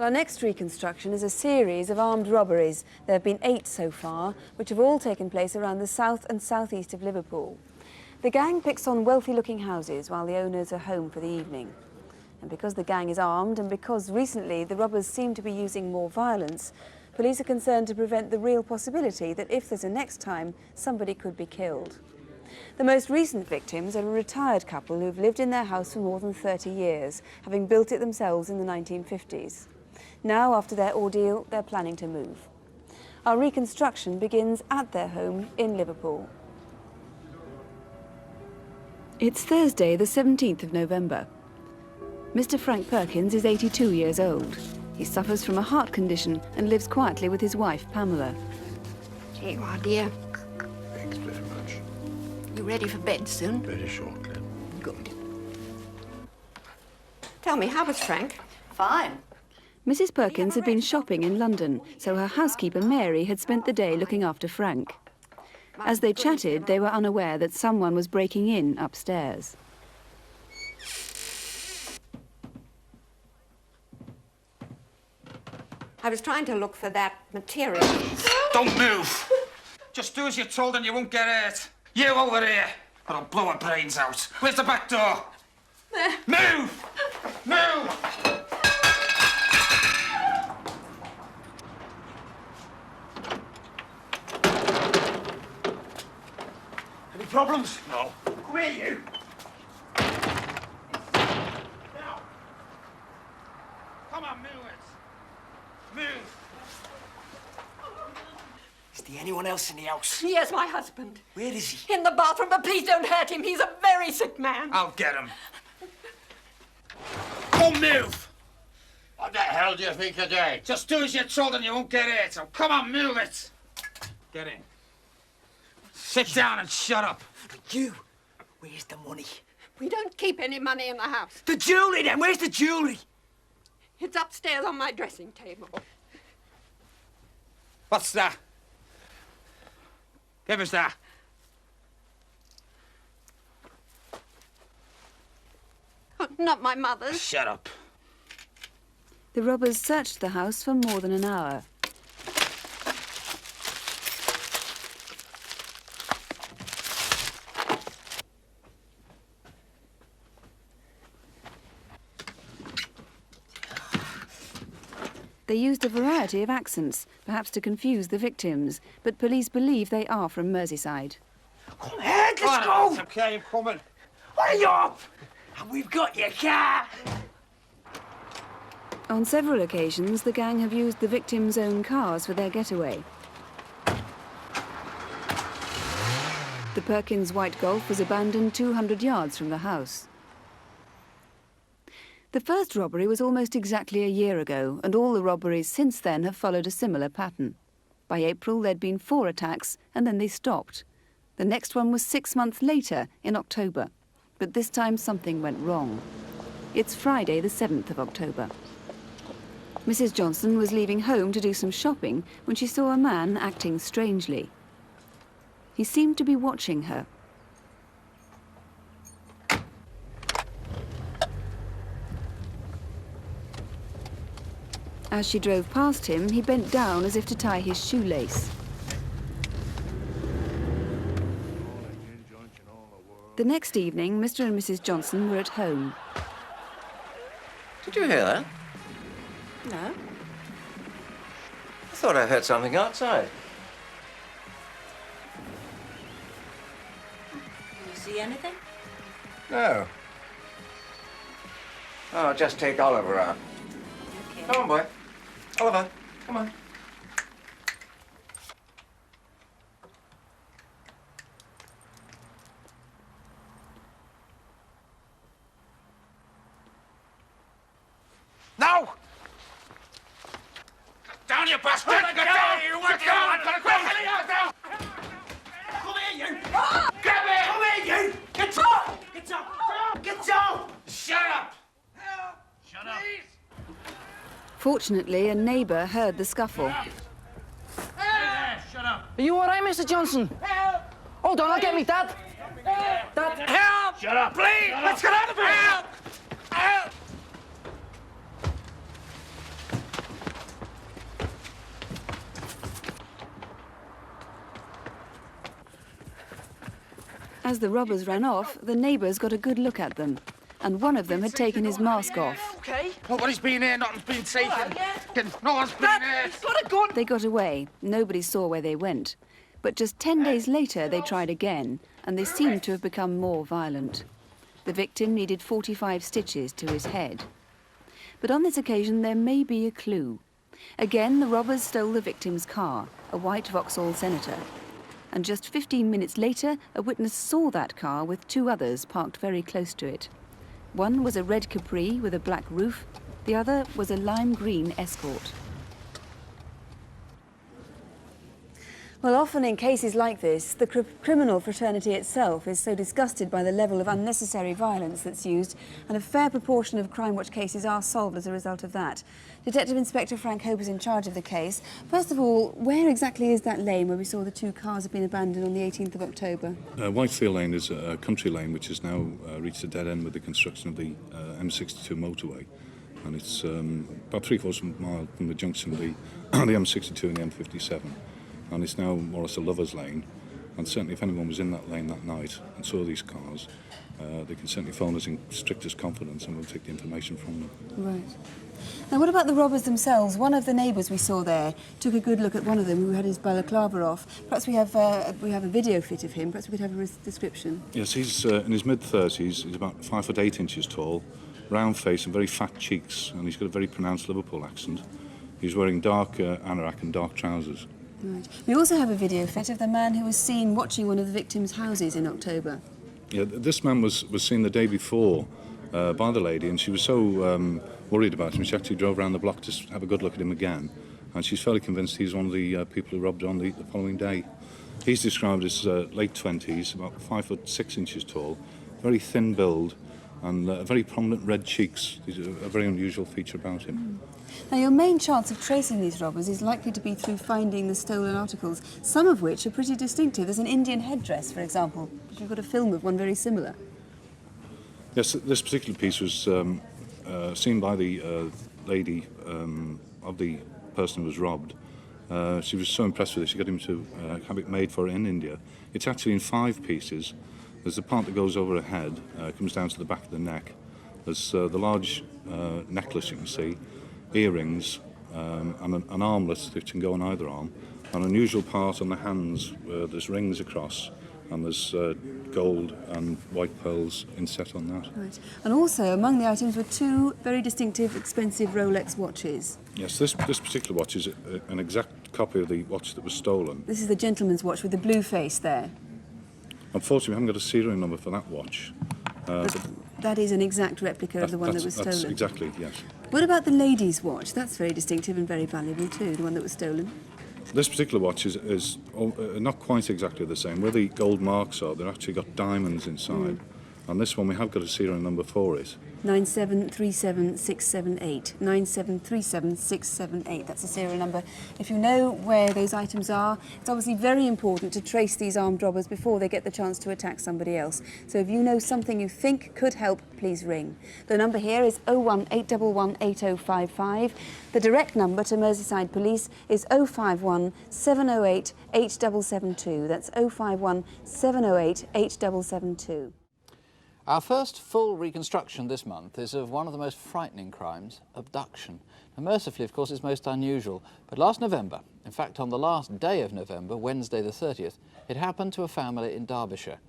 Well, our next reconstruction is a series of armed robberies. There have been 8 so far, which have all taken place around the south and southeast of Liverpool. The gang picks on wealthy-looking houses while the owners are home for the evening. And because the gang is armed and because recently the robbers seem to be using more violence, police are concerned to prevent the real possibility that if there's a next time, somebody could be killed. The most recent victims are a retired couple who've lived in their house for more than 30 years, having built it themselves in the 1950s. Now, after their ordeal, they're planning to move. Our reconstruction begins at their home in Liverpool. It's Thursday, the 17th of November. Mr. Frank Perkins is 82 years old. He suffers from a heart condition and lives quietly with his wife, Pamela. Here you are, dear. Thanks very much. You ready for bed soon? Very shortly. Good. Tell me, how was Frank? Fine. Mrs. Perkins had been shopping in London, so her housekeeper, Mary, had spent the day looking after Frank. As they chatted, they were unaware that someone was breaking in upstairs. I was trying to look for that material. Don't move! Just do as you're told and you won't get hurt. You over here, or I'll blow her brains out. Where's the back door? There. Move! Move! Any problems? No. Come here, you! Now! Come on, move it! Move! Is there anyone else in the house? Yes, my husband. Where is he? In the bathroom, but please don't hurt him. He's a very sick man. I'll get him. Don't move! What the hell do you think you're doing? Just do as you're told and you won't get hurt. So come on, move it. Get in. Sit down and shut up. You! Where's the money? We don't keep any money in the house. The jewellery then! Where's the jewellery? It's upstairs on my dressing table. What's that? Give us that. Oh, not my mother's. Shut up. The robbers searched the house for more than an hour. They used a variety of accents, perhaps to confuse the victims, but police believe they are from Merseyside. Come ahead, let's Oh, go! it's okay, I'm coming. Hurry up! And we've got your car! On several occasions, the gang have used the victims' own cars for their getaway. The Perkins white Golf was abandoned 200 yards from the house. The first robbery was almost exactly a year ago, and all the robberies since then have followed a similar pattern. By April, there'd been 4 attacks, and then they stopped. The next one was 6 months later, in October. But this time, something went wrong. It's Friday, the 7th of October. Mrs. Johnson was leaving home to do some shopping when she saw a man acting strangely. He seemed to be watching her. As she drove past him, he bent down as if to tie his shoelace. The next evening, Mr. and Mrs. Johnson were at home. Did you hear that? No. I thought I heard something outside. You see anything? No. Oh, I'll just take Oliver out. Okay. Come on, boy. Oliver, come on. Now! Down, you bastard! Get down! You work down! I'm gonna go! Come here, you! Grab it! Come here, you! Get up! Get up! Get up! Shut up! Shut up! Fortunately, a neighbour heard the scuffle. Hey there, shut up! Are you all right, Mr. Johnson? Help! Hold on, I'll get me dad. Dad! Help! Shut up! Please! Let's get out of here! Help! Help! As the robbers ran off, the neighbours got a good look at them, and one of them had taken his mask off. Okay. Nobody's been here, nothing's been taken. All right, yeah. No one's been here. He's got a gun. They got away. Nobody saw where they went. But just 10 days later, they tried again, and they seemed to have become more violent. The victim needed 45 stitches to his head. But on this occasion, there may be a clue. Again, the robbers stole the victim's car, a white Vauxhall Senator. And just 15 minutes later, a witness saw that car with two others parked very close to it. One was a red Capri with a black roof. The other was a lime green Escort. Well, often in cases like this, the criminal fraternity itself is so disgusted by the level of unnecessary violence that's used, and a fair proportion of Crimewatch cases are solved as a result of that. Detective Inspector Frank Hope is in charge of the case. First of all, where exactly is that lane where we saw the two cars had been abandoned on the 18th of October? Whitefield Lane is a country lane which has now reached a dead end with the construction of the M62 motorway. And it's about 3/4 of a mile from the junction of the M62 and the M57. And it's now more or less a lover's lane. And certainly if anyone was in that lane that night and saw these cars, they can certainly phone us in strictest confidence and we'll take the information from them. Right. Now, what about the robbers themselves? One of the neighbours we saw there took a good look at one of them who had his balaclava off. Perhaps we have a video fit of him. Perhaps we could have a description. Yes, he's in his mid-30s. He's about 5'8" tall, round face and very fat cheeks, and he's got a very pronounced Liverpool accent. He's wearing dark anorak and dark trousers. Right. We also have a video fit of the man who was seen watching one of the victims' houses in October. Yeah, this man was seen the day before by the lady, and she was so worried about him, she actually drove around the block to have a good look at him again, and she's fairly convinced he's one of the people who robbed her on the following day. He's described as late 20s, about 5'6" tall, very thin build, and very prominent red cheeks. These are a very unusual feature about him. Now, your main chance of tracing these robbers is likely to be through finding the stolen articles, some of which are pretty distinctive. There's an Indian headdress, for example. You've got a film of one very similar. Yes, this particular piece was seen by the lady of the person who was robbed. She was so impressed with it, she got him to have it made for her in India. It's actually in 5 pieces. There's the part that goes over her head, comes down to the back of the neck. There's the large necklace you can see, earrings, and an armlet which can go on either arm. An unusual part on the hands where there's rings across, and there's gold and white pearls inset on that. Right. And also, among the items were 2 very distinctive, expensive Rolex watches. Yes, this particular watch is an exact copy of the watch that was stolen. This is the gentleman's watch with the blue face there. Unfortunately, we haven't got a serial number for that watch. But that is an exact replica of the one that was stolen. That's exactly, yes. What about the lady's watch? That's very distinctive and very valuable too, the one that was stolen. This particular watch is not quite exactly the same. Where the gold marks are, they've actually got diamonds inside. And this one, we have got a serial number for it. 9737678. 9737678. That's the serial number. If you know where those items are, it's obviously very important to trace these armed robbers before they get the chance to attack somebody else. So if you know something you think could help, please ring. The number here is 01811 8055. The direct number to Merseyside Police is 051 708 8772. That's 051 708 8772. Our first full reconstruction this month is of one of the most frightening crimes, abduction. Now, mercifully, of course, it's most unusual, but last November, in fact on the last day of November, Wednesday the 30th, it happened to a family in Derbyshire.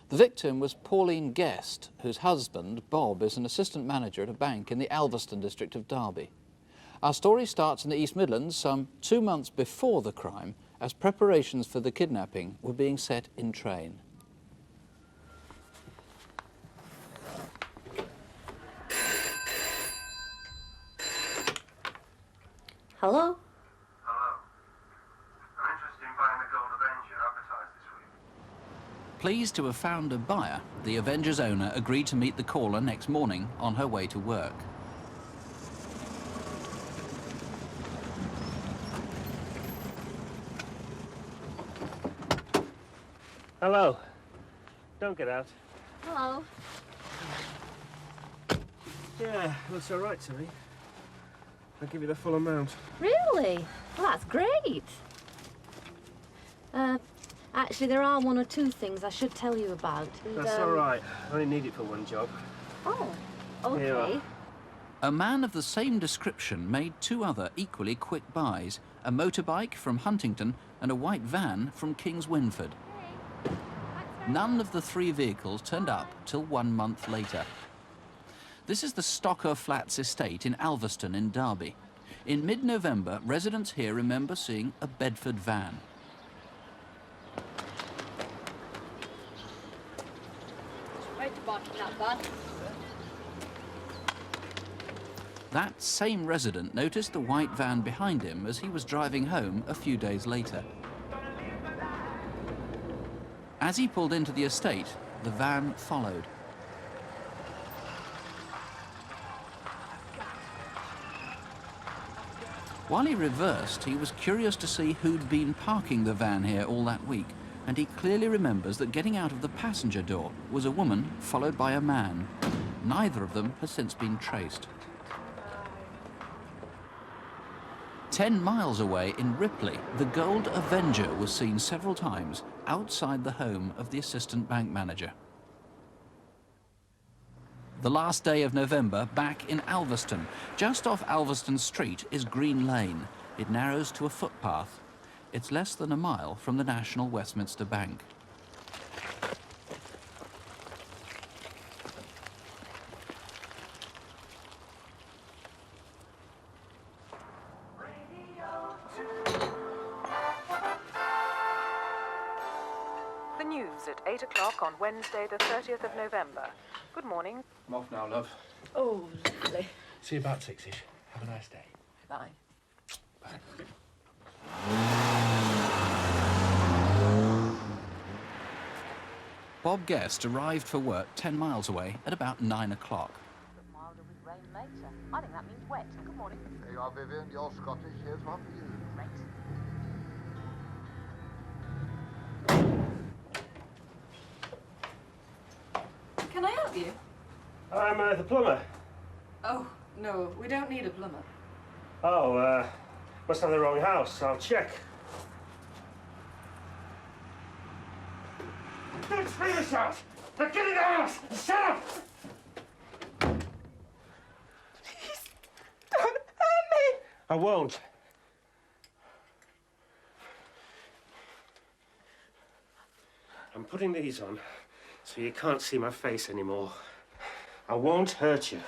The victim was Pauline Guest, whose husband, Bob, is an assistant manager at a bank in the Alveston district of Derby. Our story starts in the East Midlands some 2 months before the crime, as preparations for the kidnapping were being set in train. Hello? Hello. I'm interested in buying the Gold Avenger advertised this week. Pleased to have found a buyer, the Avenger's owner agreed to meet the caller next morning on her way to work. Hello. Don't get out. Hello. Yeah, looks all right to me. I'll give you the full amount. Really? Well, that's great. Actually, there are one or two things I should tell you about. And, That's all right. I only need it for one job. Oh, okay. Here you are. A man of the same description made two other equally quick buys, a motorbike from Huntington and a white van from Kings Winford. None of the three vehicles turned up till 1 month later. This is the Stocker Flats estate in Alveston in Derby. In mid-November, residents here remember seeing a Bedford van. Right to bottom that, bud. That same resident noticed the white van behind him as he was driving home a few days later. As he pulled into the estate, the van followed. While he reversed, he was curious to see who'd been parking the van here all that week, and he clearly remembers that getting out of the passenger door was a woman followed by a man. Neither of them has since been traced. 10 miles away in Ripley, the Gold Avenger was seen several times outside the home of the assistant bank manager. The last day of November, back in Alveston. Just off Alveston Street is Green Lane. It narrows to a footpath. It's less than a mile from the National Westminster Bank. The news at 8 o'clock on Wednesday, the 30th of November. Good morning. I'm off now, love. Oh, lovely. See you about 6-ish. Have a nice day. Bye. Bye. Bob Guest arrived for work 10 miles away at about 9 o'clock. Milder with rain later. I think that means wet. Good morning. There you are, Vivian. You're Scottish. Here's one for you. Great. Can I help you? I'm the plumber. Oh, no, we don't need a plumber. Oh, must have the wrong house. I'll check. Don't scream this out! Now get in the house! Shut up! Please, don't hurt me! I won't. I'm putting these on so you can't see my face anymore. I won't hurt you.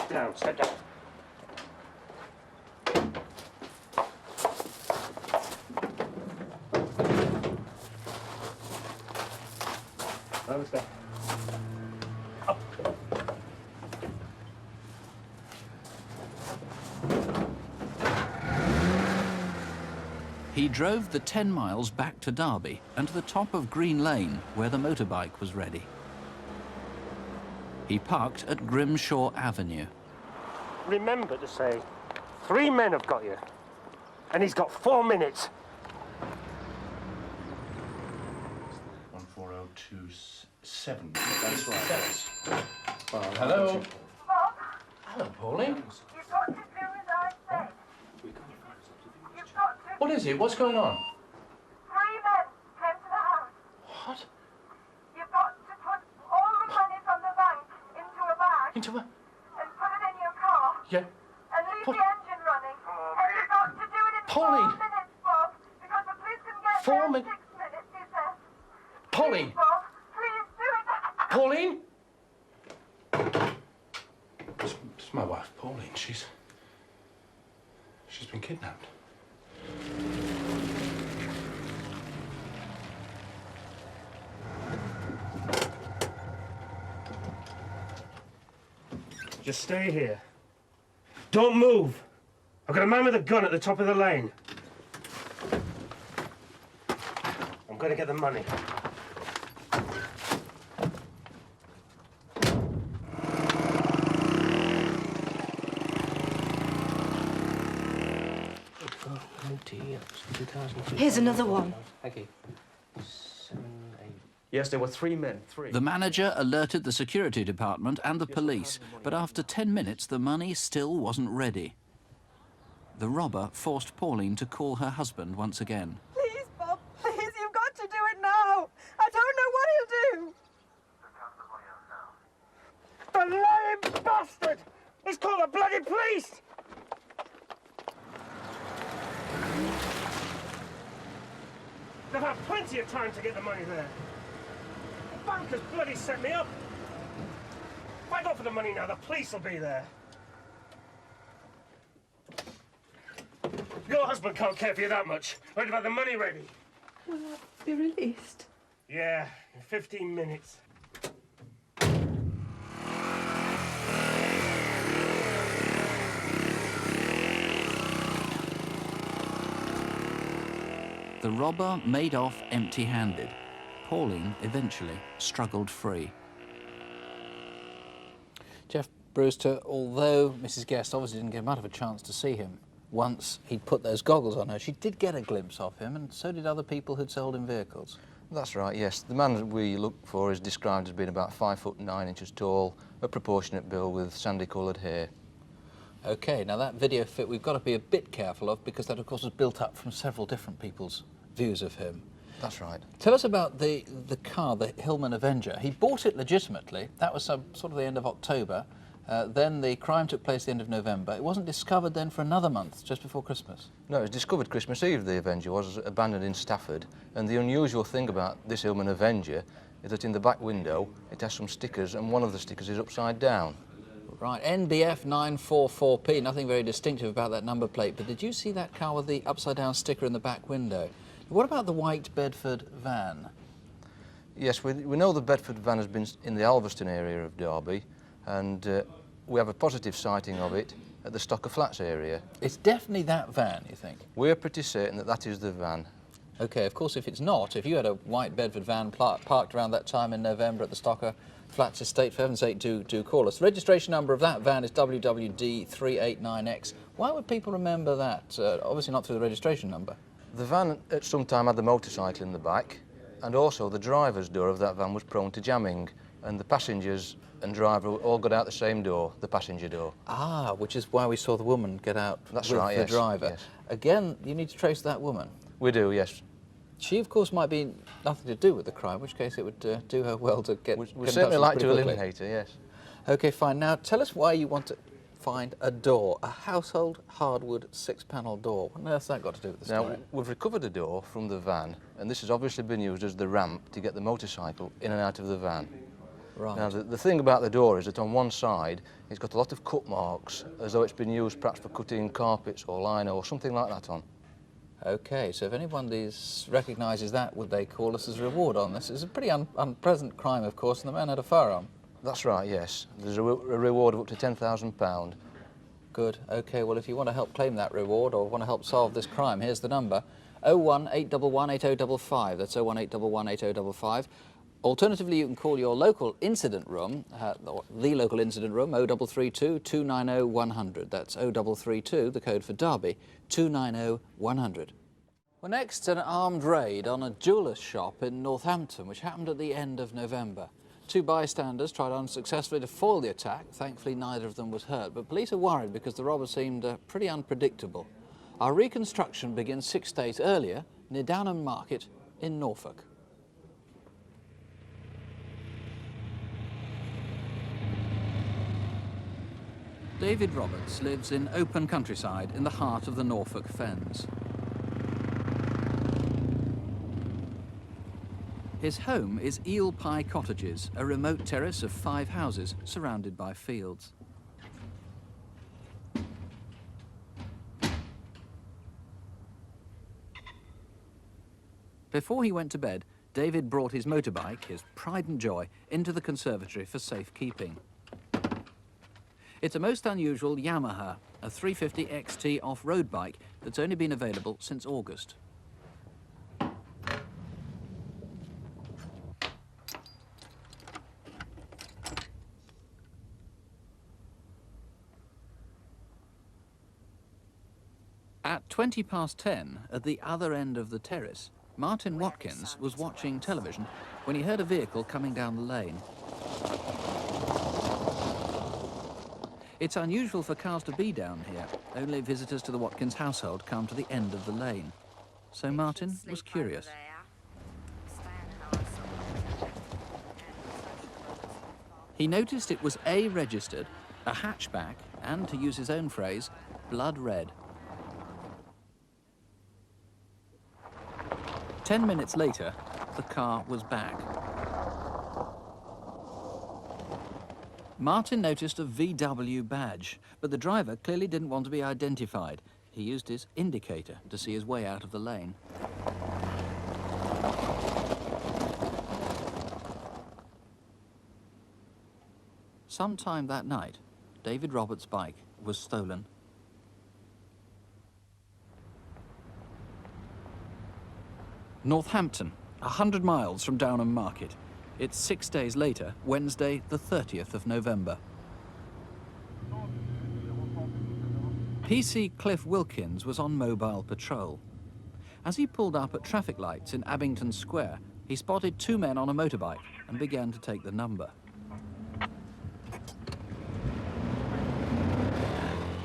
Down, sit down. Over there. Up. He drove the 10 miles back to Derby and to the top of Green Lane, where the motorbike was ready. He parked at Grimshaw Avenue. Remember to say, 3 men have got you, and he's got 4 minutes. 14027. That's right. Hello. Hello, Pauline. You've got to do as I say. You've got to... What is it? What's going on? 3 men came to the house. What? You've got to put all the money from the bank into a bag Into a... and put it in your car Yeah. and leave the engine running. And you've got to do it in Pauline. 4 minutes, Bob, because the police can get 4 there in minutes? 6 minutes, he says. Pauline. Please, Bob, please do it. Pauline? It's my wife, Pauline. She's been kidnapped. Just stay here. Don't move. I've got a man with a gun at the top of the lane. I'm going to get the money. Here's another one. Thank you. 7, 8. Yes, there were 3 men. 3. The manager alerted the security department and the police, but after 10 minutes, the money still wasn't ready. the robber forced Pauline to call her husband once again. Please, Bob, please, you've got to do it now. I don't know what he'll do. The lying bastard! He's called the bloody police! They've had plenty of time to get the money there. The bank has bloody set me up. If I go for the money now, the police will be there. Your husband can't care for you that much. Worried about the money ready. Will I be released? Yeah, in 15 minutes. The robber made off empty-handed. Pauline eventually struggled free. Jeff Brewster, although Mrs. Guest obviously didn't get much of a chance to see him once he'd put those goggles on her, she did get a glimpse of him, and so did other people who'd sold him vehicles. That's right, yes. The man that we look for is described as being about 5'9" tall, a proportionate build with sandy-coloured hair. OK, now that video fit we've got to be a bit careful of, because that, of course, was built up from several different people's views of him. That's right. Tell us about the car, the Hillman Avenger. He bought it legitimately. That was sort of the end of October. Then the crime took place at the end of November. It wasn't discovered then for another month, just before Christmas. No, it was discovered Christmas Eve. The Avenger was abandoned in Stafford. And the unusual thing about this Hillman Avenger is that in the back window it has some stickers, and one of the stickers is upside down. Right, NBF 944P, nothing very distinctive about that number plate, but did you see that car with the upside-down sticker in the back window? What about the white Bedford van? Yes, we know the Bedford van has been in the Alveston area of Derby, and we have a positive sighting of it at the Stocker Flats area. It's definitely that van, you think? We're pretty certain that that is the van. OK, of course, if it's not, if you had a white Bedford van parked around that time in November at the Stocker Flats estate, for heaven's sake, do call us. The registration number of that van is WWD389X. Why would people remember that? Obviously not through the registration number. The van at some time had the motorcycle in the back, and also the driver's door of that van was prone to jamming, and the passengers and driver all got out the same door, the passenger door. Ah, which is why we saw the woman get out That's with right, the yes, driver. yes. Again, you need to trace that woman. We do, yes. She, of course, might be nothing to do with the crime, in which case it would do her well to get We'd get in touch certainly with like pretty to quickly. eliminate her, yes. OK, fine. Now, tell us why you want to find a door, a household hardwood 6-panel door. What on earth's that got to do with the story? Now, we've recovered a door from the van, and this has obviously been used as the ramp to get the motorcycle in and out of the van. Right. Now, the thing about the door is that on one side, it's got a lot of cut marks, as though it's been used perhaps for cutting carpets or lino or something like that on. OK, so if anyone recognises that, would they call us as a reward on this? It's a pretty unpleasant crime, of course, and the man had a firearm. That's right, yes. There's a reward of up to £10,000. Good. OK, well, if you want to help claim that reward or want to help solve this crime, here's the number. 01811 8055. That's 01811 8055. Alternatively, you can call your local incident room, the local incident room, 0332 290 100. That's 0332, the code for Derby, 290 100. Well, next, an armed raid on a jeweller's shop in Northampton, which happened at the end of November. 2 bystanders tried unsuccessfully to foil the attack. Thankfully, neither of them was hurt, but police are worried because the robbers seemed pretty unpredictable. Our reconstruction begins 6 days earlier near Downham Market in Norfolk. David Roberts lives in open countryside in the heart of the Norfolk Fens. His home is Eel Pie Cottages, a remote terrace of 5 houses surrounded by fields. Before he went to bed, David brought his motorbike, his pride and joy, into the conservatory for safekeeping. It's a most unusual Yamaha, a 350 XT off-road bike that's only been available since August. At 10:20 at the other end of the terrace, Martin Watkins was watching television when he heard a vehicle coming down the lane. It's unusual for cars to be down here. Only visitors to the Watkins household come to the end of the lane. So Martin was curious. He noticed it was A, registered, a hatchback, and, to use his own phrase, blood red. 10 minutes later, the car was back. Martin noticed a VW badge, but the driver clearly didn't want to be identified. He used his indicator to see his way out of the lane. Sometime that night, David Roberts' bike was stolen. Northampton, 100 miles from Downham Market. It's 6 days later, Wednesday, the 30th of November. PC Cliff Wilkins was on mobile patrol. As he pulled up at traffic lights in Abington Square, he spotted two men on a motorbike and began to take the number.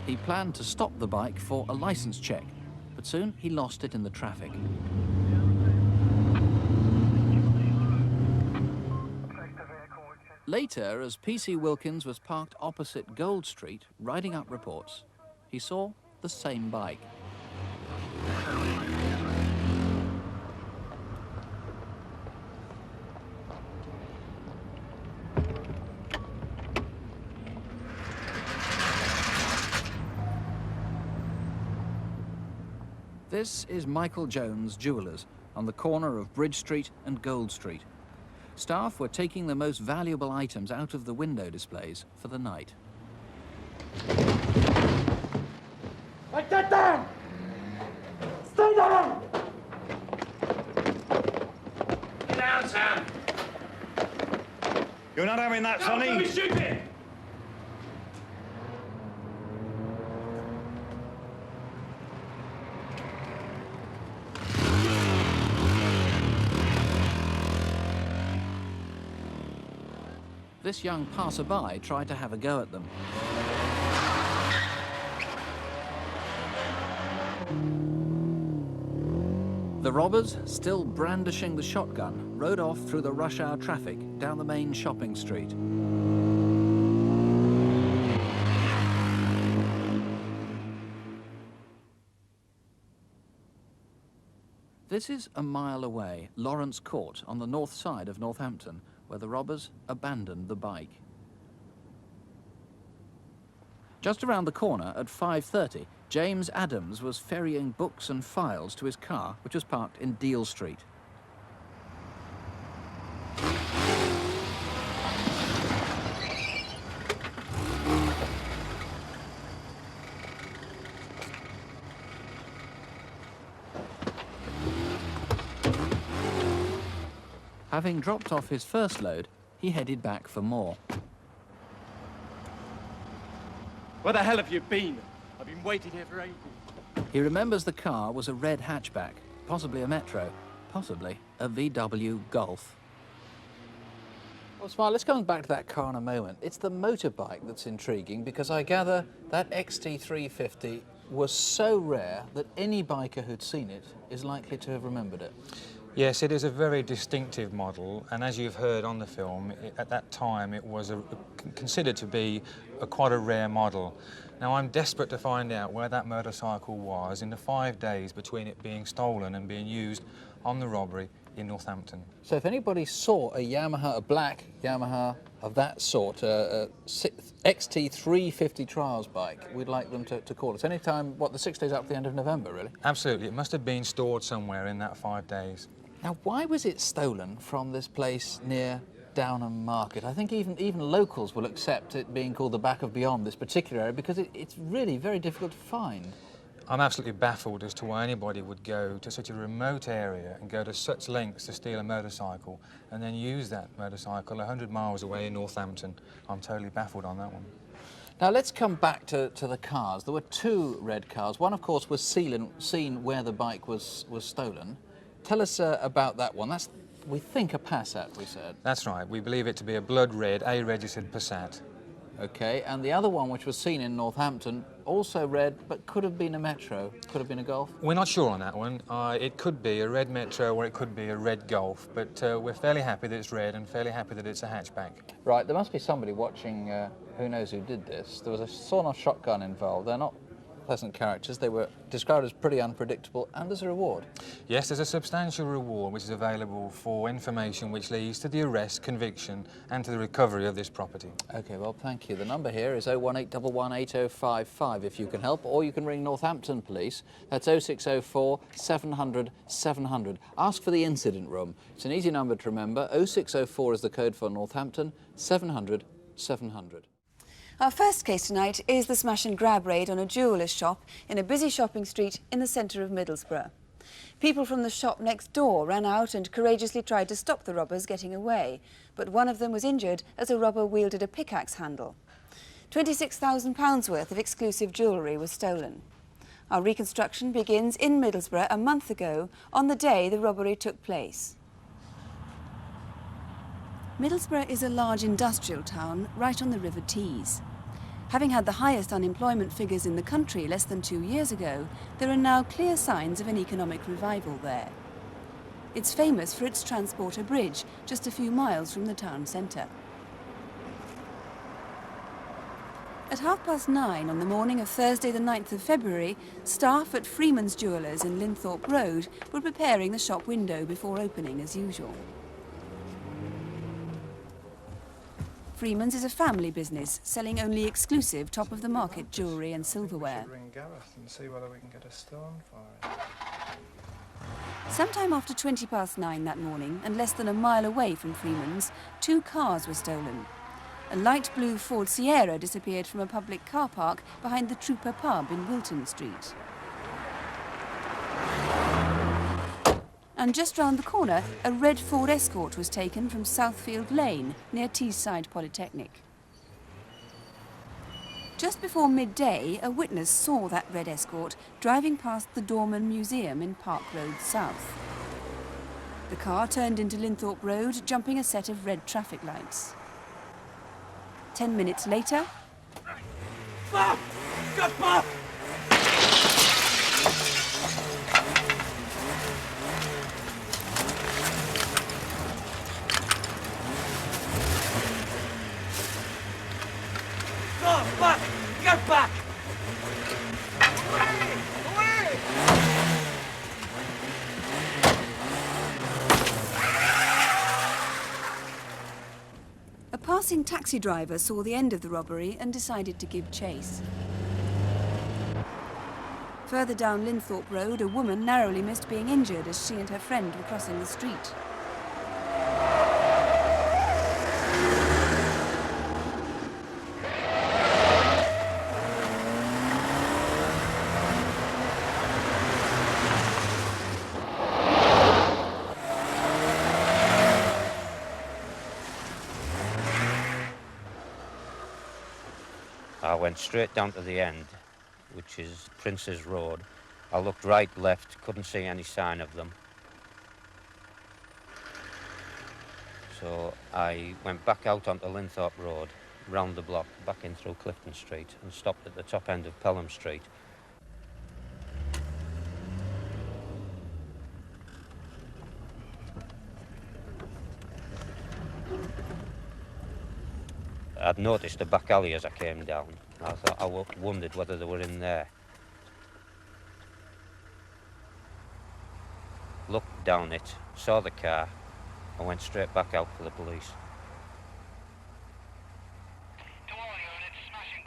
He planned to stop the bike for a license check, but soon he lost it in the traffic. Later, as PC Wilkins was parked opposite Gold Street, writing up reports, he saw the same bike. This is Michael Jones Jewellers on the corner of Bridge Street and Gold Street. Staff were taking the most valuable items out of the window displays for the night. Like that down! Stay down! Get down, Sam! You're not having that, Sonny! Don't be stupid! This young passerby tried to have a go at them. The robbers, still brandishing the shotgun, rode off through the rush hour traffic down the main shopping street. This is a mile away, Lawrence Court, on the north side of Northampton, where the robbers abandoned the bike. Just around the corner at 5:30, James Adams was ferrying books and files to his car, which was parked in Deal Street. Having dropped off his first load, he headed back for more. Where the hell have you been? I've been waiting here for ages. He remembers the car was a red hatchback, possibly a Metro, possibly a VW Golf. Well, Smile, let's go back to that car in a moment. It's the motorbike that's intriguing, because I gather that XT350 was so rare that any biker who'd seen it is likely to have remembered it. Yes, it is a very distinctive model, and as you've heard on the film, at that time it was considered to be quite a rare model. Now, I'm desperate to find out where that motorcycle was in the 5 days between it being stolen and being used on the robbery in Northampton. So if anybody saw a Yamaha, a black Yamaha of that sort, a XT350 Trials bike, we'd like them to call us. Anytime, what, the 6 days up to the end of November, really? Absolutely. It must have been stored somewhere in that 5 days. Now, why was it stolen from this place near Downham Market? I think even locals will accept it being called the back of beyond, this particular area, because it's really very difficult to find. I'm absolutely baffled as to why anybody would go to such a remote area and go to such lengths to steal a motorcycle and then use that motorcycle 100 miles away in Northampton. I'm totally baffled on that one. Now, let's come back to the cars. There were two red cars. One, of course, was seen where the bike was stolen. Tell us about that one. That's, we think, a Passat, we said. That's right. We believe it to be a blood red, A-registered Passat. OK, and the other one, which was seen in Northampton, also red, but could have been a Metro, could have been a Golf? We're not sure on that one. It could be a red Metro or it could be a red Golf, but we're fairly happy that it's red and fairly happy that it's a hatchback. Right, there must be somebody watching who knows who did this. There was a sawn-off shotgun involved. They're not pleasant characters. They were described as pretty unpredictable, and there's a reward. Yes, there's a substantial reward which is available for information which leads to the arrest, conviction and to the recovery of this property. OK, well, thank you. The number here is 018118055 if you can help, or you can ring Northampton Police. That's 0604 700 700. Ask for the incident room. It's an easy number to remember. 0604 is the code for Northampton, 700 700. Our first case tonight is the smash and grab raid on a jeweller's shop in a busy shopping street in the centre of Middlesbrough. People from the shop next door ran out and courageously tried to stop the robbers getting away, but one of them was injured as a robber wielded a pickaxe handle. £26,000 worth of exclusive jewellery was stolen. Our reconstruction begins in Middlesbrough a month ago on the day the robbery took place. Middlesbrough is a large industrial town right on the River Tees. Having had the highest unemployment figures in the country less than 2 years ago, there are now clear signs of an economic revival there. It's famous for its transporter bridge, just a few miles from the town centre. At 9:30 on the morning of Thursday the 9th of February, staff at Freeman's Jewellers in Linthorpe Road were preparing the shop window before opening as usual. Freeman's is a family business, selling only exclusive top-of-the-market jewellery and silverware. Ring Gareth and see whether we can get a stone for it. Sometime after 9:20 that morning, and less than a mile away from Freeman's, 2 cars were stolen. A light blue Ford Sierra disappeared from a public car park behind the Trooper pub in Wilton Street. And just round the corner, a red Ford Escort was taken from Southfield Lane, near Teesside Polytechnic. Just before midday, a witness saw that red Escort driving past the Dorman Museum in Park Road South. The car turned into Linthorpe Road, jumping a set of red traffic lights. 10 minutes later... Bob! Got Bob! Go back! Get back! Away! Away! A passing taxi driver saw the end of the robbery and decided to give chase. Further down Linthorpe Road, a woman narrowly missed being injured as she and her friend were crossing the street. I went straight down to the end, which is Prince's Road. I looked right, left, couldn't see any sign of them. So I went back out onto Linthorpe Road, round the block, back in through Clifton Street, and stopped at the top end of Pelham Street. I'd noticed a back alley as I came down. I wondered whether they were in there. Looked down it, saw the car, and went straight back out for the police.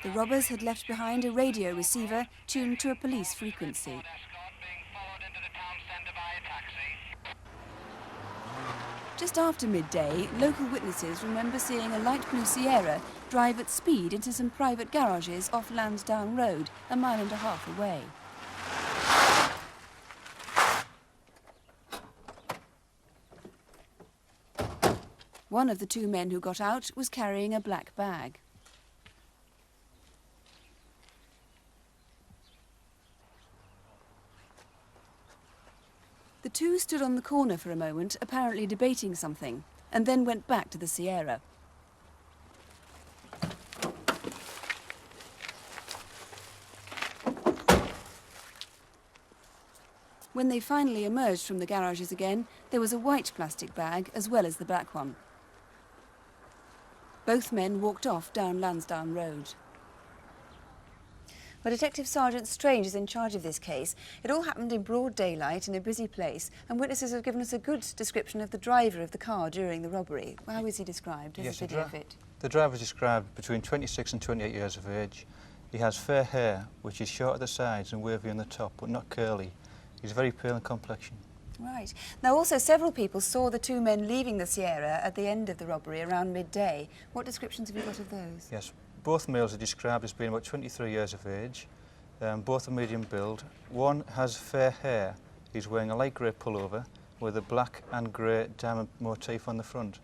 The robbers had left behind a radio receiver tuned to a police frequency. Just after midday, local witnesses remember seeing a light blue Sierra drive at speed into some private garages off Lansdowne Road, a mile and a half away. One of the 2 men who got out was carrying a black bag. The 2 stood on the corner for a moment, apparently debating something, and then went back to the Sierra. When they finally emerged from the garages again, there was a white plastic bag as well as the black one. Both men walked off down Lansdowne Road. Well, Detective Sergeant Strange is in charge of this case. It all happened in broad daylight in a busy place, and witnesses have given us a good description of the driver of the car during the robbery. How is he described? Here's a video of it. The driver is described between 26 and 28 years of age. He has fair hair, which is short at the sides and wavy on the top, but not curly. He's very pale in complexion. Right. Now, also, several people saw the two men leaving the Sierra at the end of the robbery around midday. What descriptions have you got of those? Yes, both males are described as being about 23 years of age. Both are medium build. One has fair hair. He's wearing a light grey pullover with a black and grey diamond motif on the front.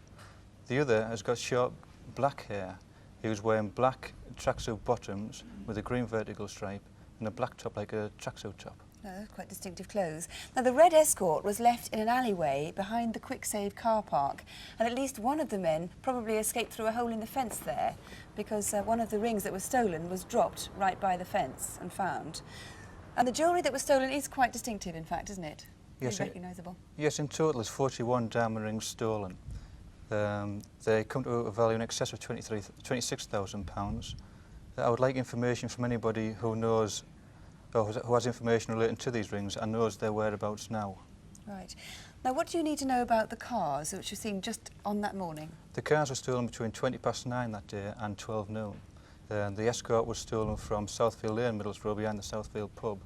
The other has got short black hair. He was wearing black tracksuit bottoms with a green vertical stripe and a black top like a tracksuit top. No, quite distinctive clothes. Now, the red Escort was left in an alleyway behind the Quick Save car park, and at least one of the men probably escaped through a hole in the fence there, because one of the rings that was stolen was dropped right by the fence and found. And the jewellery that was stolen is quite distinctive, in fact, isn't it? Yes, recognisable. Yes, in total there's 41 diamond rings stolen. They come to a value in excess of £26,000. I would like information from anybody who knows or who has information relating to these rings and knows their whereabouts now. Right. Now, what do you need to know about the cars which were seen just on that morning? The cars were stolen between 9:20 that day and 12 noon. The Escort was stolen from Southfield Lane, Middlesbrough, behind the Southfield pub.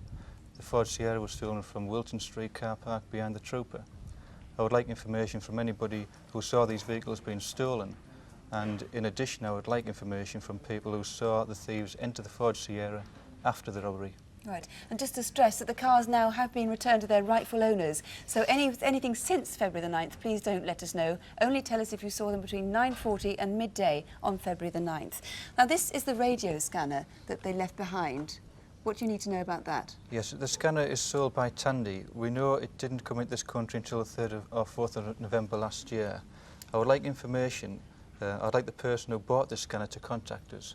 The Ford Sierra was stolen from Wilton Street car park behind the Trooper. I would like information from anybody who saw these vehicles being stolen, and in addition I would like information from people who saw the thieves enter the Ford Sierra after the robbery. Right, and just to stress that the cars now have been returned to their rightful owners, so anything since February the 9th, please don't let us know. Only tell us if you saw them between 9:40 and midday on February the 9th. Now, this is the radio scanner that they left behind. What do you need to know about that? Yes, the scanner is sold by Tandy. We know it didn't come into this country until the 3rd or 4th of November last year. I would like information. I'd like the person who bought the scanner to contact us.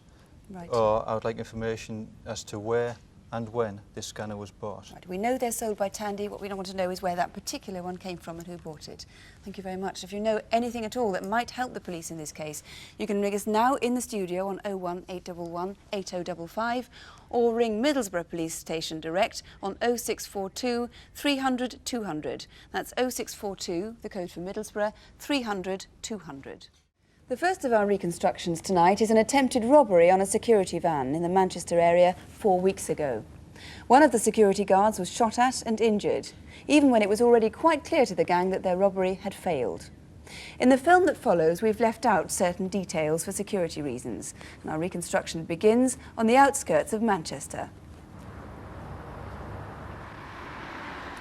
Right. Or I would like information as to where and when this scanner was bought. Right. We know they're sold by Tandy. What we don't want to know is where that particular one came from and who bought it. Thank you very much. If you know anything at all that might help the police in this case, you can ring us now in the studio on 01811 8055 or ring Middlesbrough Police Station direct on 0642 300 200. That's 0642, the code for Middlesbrough, 300 200. The first of our reconstructions tonight is an attempted robbery on a security van in the Manchester area 4 weeks ago. One of the security guards was shot at and injured, even when it was already quite clear to the gang that their robbery had failed. In the film that follows, we've left out certain details for security reasons, and our reconstruction begins on the outskirts of Manchester.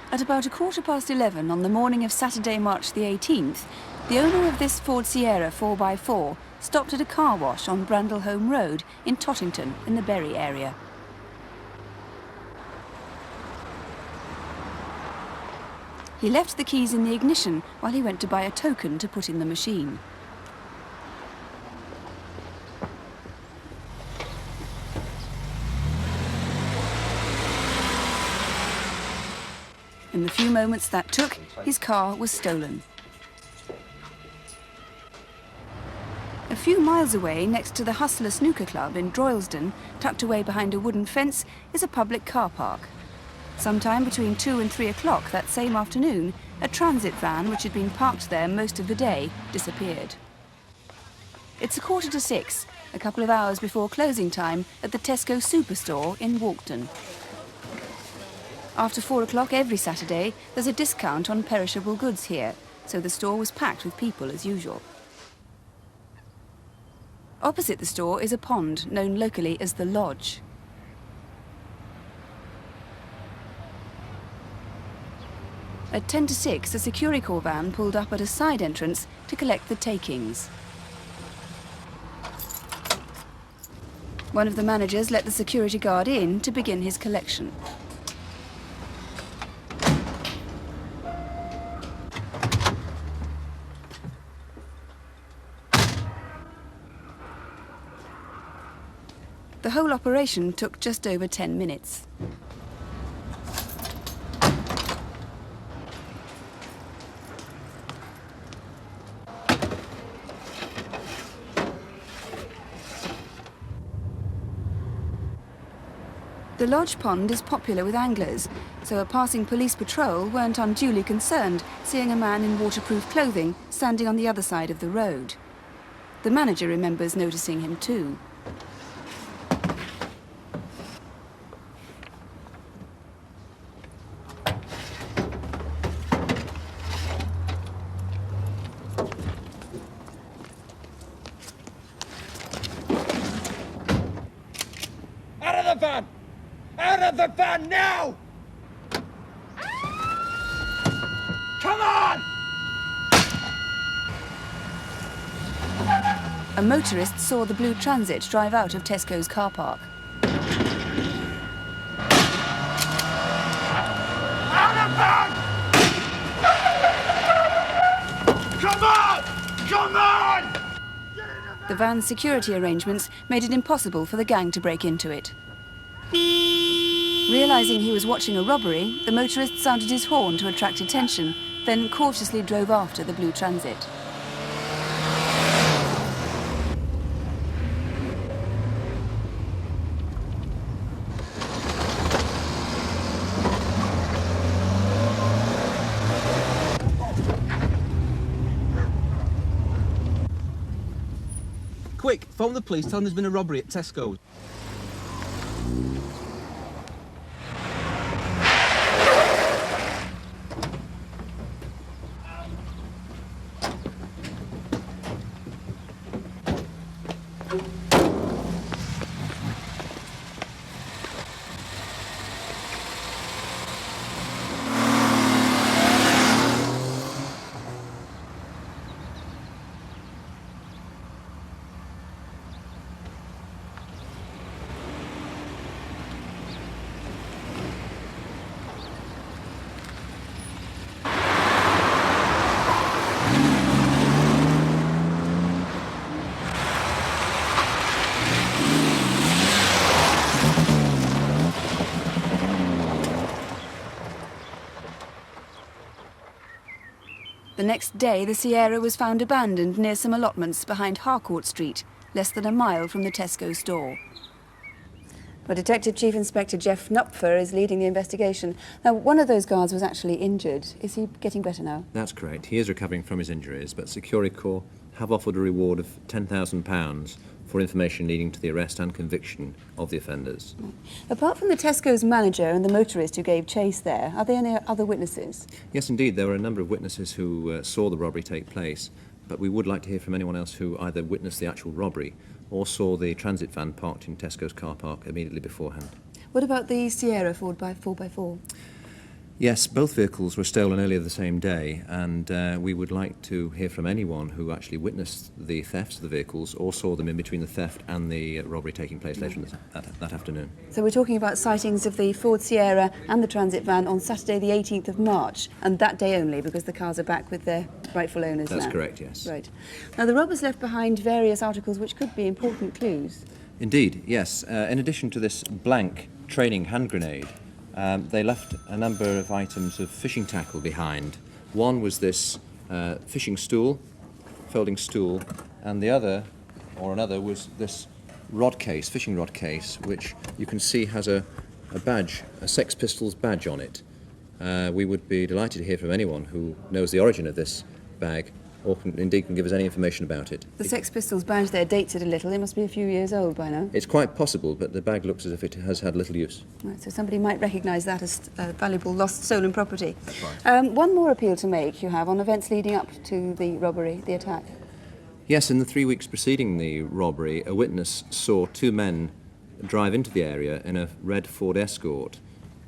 At about 11:15 on the morning of Saturday, March the 18th, the owner of this Ford Sierra 4x4 stopped at a car wash on Brandlholme Road in Tottington in the Bury area. He left the keys in the ignition while he went to buy a token to put in the machine. In the few moments that took, his car was stolen. A few miles away, next to the Hustler Snooker Club in Droylsden, tucked away behind a wooden fence, is a public car park. Sometime between 2 and 3 o'clock that same afternoon, a transit van which had been parked there most of the day disappeared. It's 6:15, a couple of hours before closing time at the Tesco Superstore in Walkden. After 4 o'clock every Saturday, there's a discount on perishable goods here, so the store was packed with people as usual. Opposite the store is a pond known locally as the Lodge. At 6:10, a Securicor van pulled up at a side entrance to collect the takings. One of the managers let the security guard in to begin his collection. The whole operation took just over 10 minutes. The lodge pond is popular with anglers, so a passing police patrol weren't unduly concerned seeing a man in waterproof clothing standing on the other side of the road. The manager remembers noticing him too. Out of the van! Out of the van now! Come on! A motorist saw the blue Transit drive out of Tesco's car park. Out of van! Come on! Come on! The van's security arrangements made it impossible for the gang to break into it. Realising he was watching a robbery, the motorist sounded his horn to attract attention, then cautiously drove after the blue Transit. Quick, phone the police, tell them there's been a robbery at Tesco's. The next day, the Sierra was found abandoned near some allotments behind Harcourt Street, less than a mile from the Tesco store. Well, Detective Chief Inspector Jeff Knupfer is leading the investigation. Now, one of those guards was actually injured. Is he getting better now? That's correct. He is recovering from his injuries, but Securicor have offered a reward of £10,000 for information leading to the arrest and conviction of the offenders. Apart from the Tesco's manager and the motorist who gave chase there, are there any other witnesses? Yes, indeed. There were a number of witnesses who saw the robbery take place, but we would like to hear from anyone else who either witnessed the actual robbery or saw the transit van parked in Tesco's car park immediately beforehand. What about the Sierra 4x4? Yes, both vehicles were stolen earlier the same day, and we would like to hear from anyone who actually witnessed the thefts of the vehicles or saw them in between the theft and the robbery taking place later that afternoon. So we're talking about sightings of the Ford Sierra and the transit van on Saturday the 18th of March, and that day only, because the cars are back with their rightful owners now. That's correct, yes. Right. Now, the robbers left behind various articles which could be important clues. Indeed, yes. In addition to this blank training hand grenade, they left a number of items of fishing tackle behind. One was this fishing stool, folding stool, and the other, or another, was this rod case, fishing rod case, which you can see has a badge, a Sex Pistols badge on it. We would be delighted to hear from anyone who knows the origin of this bag, or can give us any information about it. The Sex Pistols badge there dates it a little. It must be a few years old by now. It's quite possible, but the bag looks as if it has had little use. Right, so somebody might recognise that as valuable lost stolen property. That's right. One more appeal to make you have on events leading up to the robbery, the attack. Yes, in the 3 weeks preceding the robbery, a witness saw two men drive into the area in a red Ford Escort.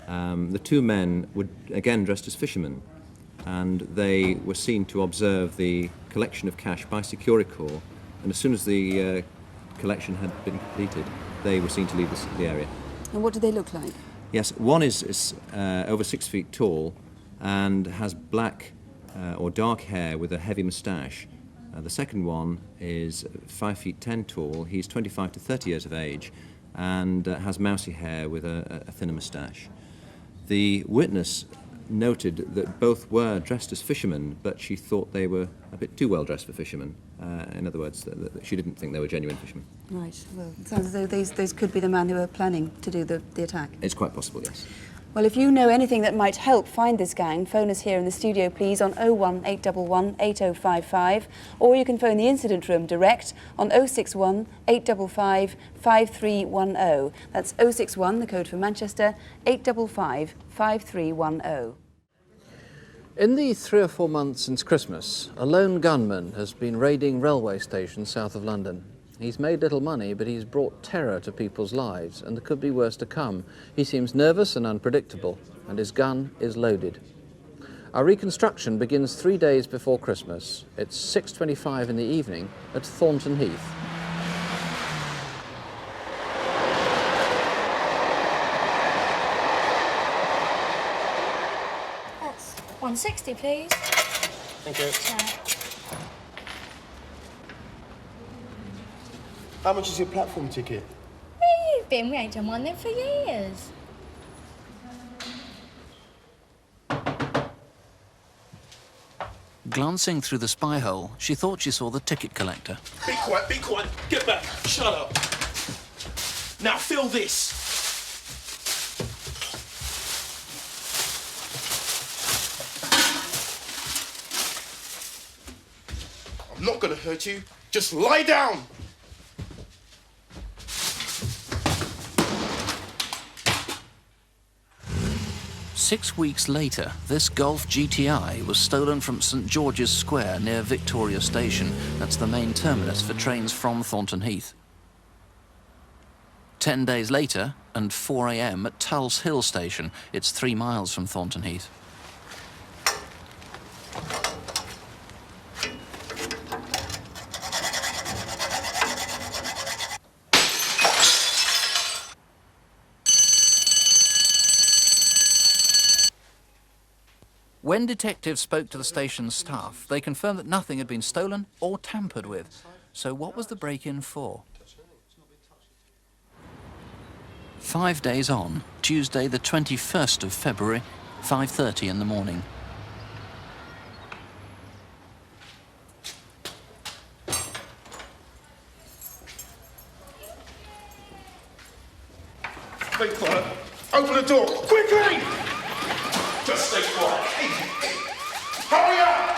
The two men were again dressed as fishermen, and they were seen to observe the collection of cash by Securicor, and as soon as the collection had been completed, they were seen to leave the area. And what do they look like? Yes, one is over 6 feet tall and has black or dark hair with a heavy moustache. The second one is 5 feet 10 tall. He's 25 to 30 years of age and has mousy hair with a thinner moustache. The witness noted that both were dressed as fishermen, but she thought they were a bit too well dressed for fishermen. In other words, that she didn't think they were genuine fishermen. Right. Well, it sounds as though those could be the man who were planning to do the attack. It's quite possible, yes. Well, if you know anything that might help find this gang, phone us here in the studio, please, on 01811 8055, or you can phone the incident room direct on 061 855 5310. That's 061, the code for Manchester, 855 5310. In the 3 or 4 months since Christmas, a lone gunman has been raiding railway stations south of London. He's made little money, but he's brought terror to people's lives, and there could be worse to come. He seems nervous and unpredictable, and his gun is loaded. Our reconstruction begins 3 days before Christmas. It's 6:25 in the evening at Thornton Heath. That's 160, please. Thank you. Yeah. How much is your platform ticket? Where you been? We ain't done one of them for years. Glancing through the spy hole, she thought she saw the ticket collector. Be quiet, get back, shut up. Now fill this. I'm not gonna hurt you, just lie down. 6 weeks later, this Golf GTI was stolen from St George's Square near Victoria Station. That's the main terminus for trains from Thornton Heath. 10 days later, and 4 a.m. at Tulse Hill Station. It's 3 miles from Thornton Heath. When detectives spoke to the station's staff, they confirmed that nothing had been stolen or tampered with. So what was the break-in for? 5 days on, Tuesday the 21st of February, 5:30 in the morning. Stay quiet. Open the door, quickly! Just stay quiet. Hurry up!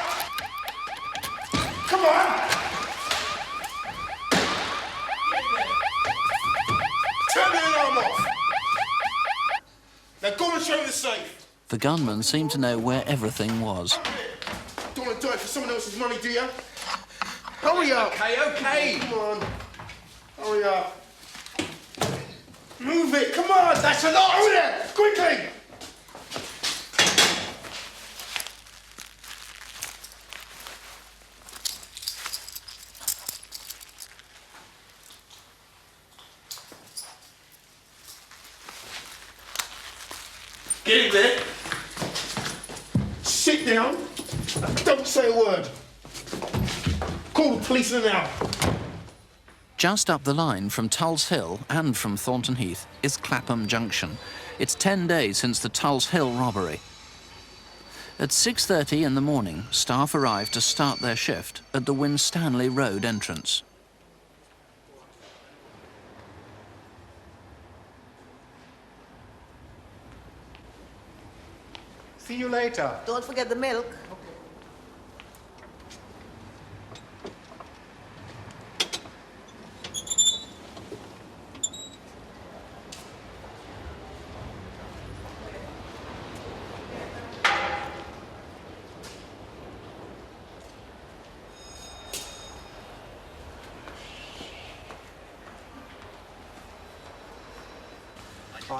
Come on! Turn the alarm off! Now go and show me the safe. The gunman seemed to know where everything was. Don't want to do it for someone else's money, do you? Hurry up! Okay. Come on. Hurry up. Move it, come on! That's a lot! Hurry there! Quickly! Get in there. Sit down. Don't say a word. Call the police now. Just up the line from Tulse Hill and from Thornton Heath is Clapham Junction. It's 10 days since the Tulse Hill robbery. At 6:30 in the morning, staff arrived to start their shift at the Winstanley Road entrance. See you later. Don't forget the milk.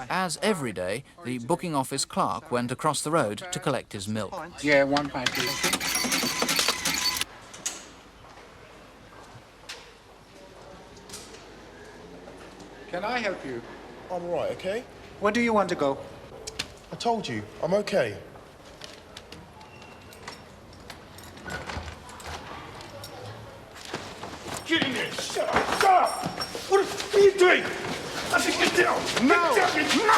As every day, the booking office clerk went across the road to collect his milk. Yeah, 1 pint, please. Can I help you? I'm all right, okay? Where do you want to go? I told you, I'm okay. Get in there! Shut up! Shut up! What are you doing? I said get down! No! Get down! No!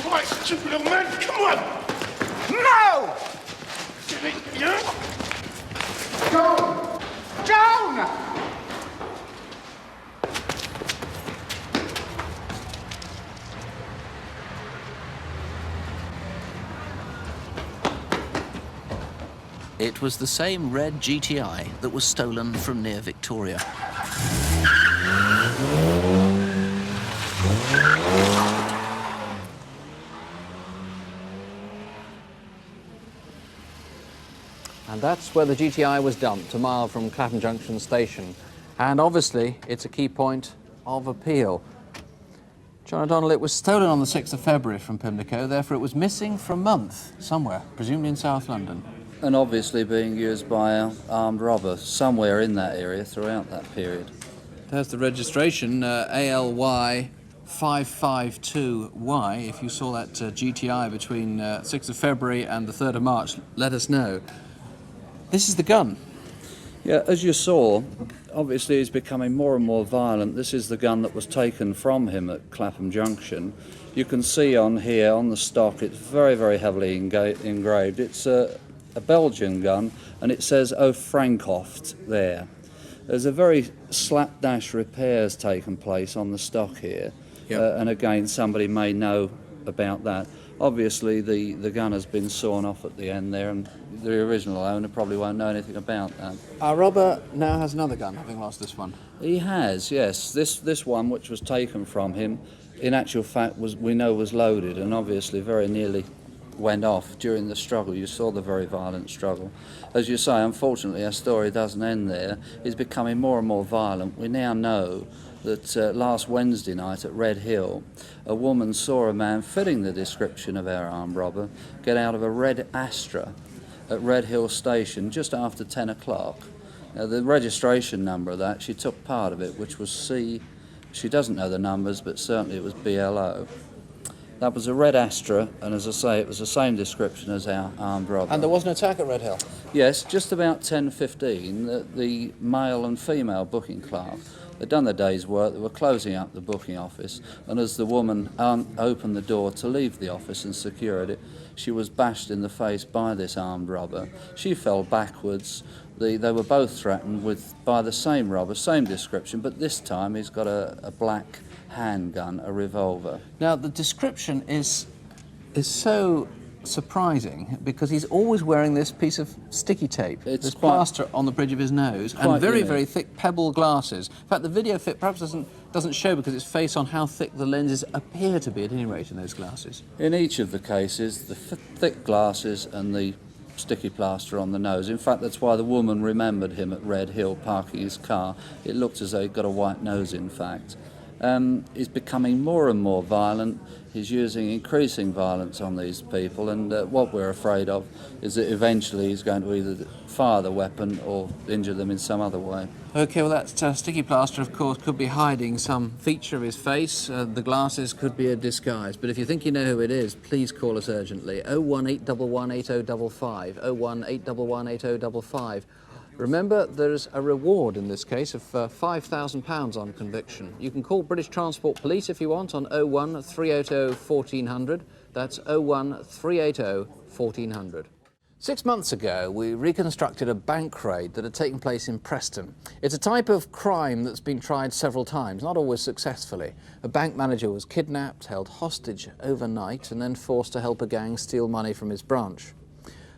Right, stupid little man, come on! It was the same red GTI that was stolen from near Victoria. And that's where the GTI was dumped, a mile from Clapham Junction station. And obviously, it's a key point of appeal. John O'Donnell, it was stolen on the 6th of February from Pimlico, therefore it was missing for a month, somewhere, presumably in South London. And obviously being used by an armed robber somewhere in that area throughout that period. There's the registration, ALY 552Y. If you saw that GTI between 6th of February and the 3rd of March, let us know. This is the gun. Yeah, as you saw, obviously he's becoming more and more violent. This is the gun that was taken from him at Clapham Junction. You can see on here, on the stock, it's very, very heavily engraved. It's a Belgian gun, and it says "Oh Frankoft" there. There's a very slapdash repairs taken place on the stock here. Yep. And again, somebody may know about that. Obviously, the gun has been sawn off at the end there, and the original owner probably won't know anything about that. Our robber now has another gun, having lost this one. He has, yes. This one, which was taken from him, in actual fact, we know was loaded, and obviously very nearly went off during the struggle. You saw the very violent struggle. As you say, unfortunately, our story doesn't end there. He's becoming more and more violent. We now know that last Wednesday night at Red Hill, a woman saw a man fitting the description of our armed robber get out of a red Astra at Red Hill Station just after 10 o'clock. Now, the registration number of that, she took part of it, which was C. She doesn't know the numbers, but certainly it was BLO. That was a red Astra, and as I say, it was the same description as our armed robber. And there was an attack at Red Hill? Yes, just about 10:15, the male and female booking clerk, they'd done their day's work, they were closing up the booking office, and as the woman opened the door to leave the office and secured it, she was bashed in the face by this armed robber. She fell backwards. They were both threatened by the same robber, same description, but this time he's got a black handgun, a revolver. Now, the description is so surprising because he's always wearing this piece of sticky tape. It's this plaster on the bridge of his nose and very, unique. very thick pebble glasses. In fact, the video fit perhaps doesn't show because it's based on how thick the lenses appear to be at any rate in those glasses. In each of the cases, the thick glasses and the sticky plaster on the nose. In fact, that's why the woman remembered him at Red Hill parking his car. It looked as though he'd got a white nose, in fact. He's becoming more and more violent. He's using increasing violence on these people, and what we're afraid of is that eventually he's going to either fire the weapon or injure them in some other way. OK, well, that sticky plaster, of course, could be hiding some feature of his face. The glasses could be a disguise. But if you think you know who it is, please call us urgently. 018118055, 018118055. Remember, there's a reward in this case of £5,000 on conviction. You can call British Transport Police if you want on 01380 1400. That's 01380 1400. 6 months ago, we reconstructed a bank raid that had taken place in Preston. It's a type of crime that's been tried several times, not always successfully. A bank manager was kidnapped, held hostage overnight, and then forced to help a gang steal money from his branch.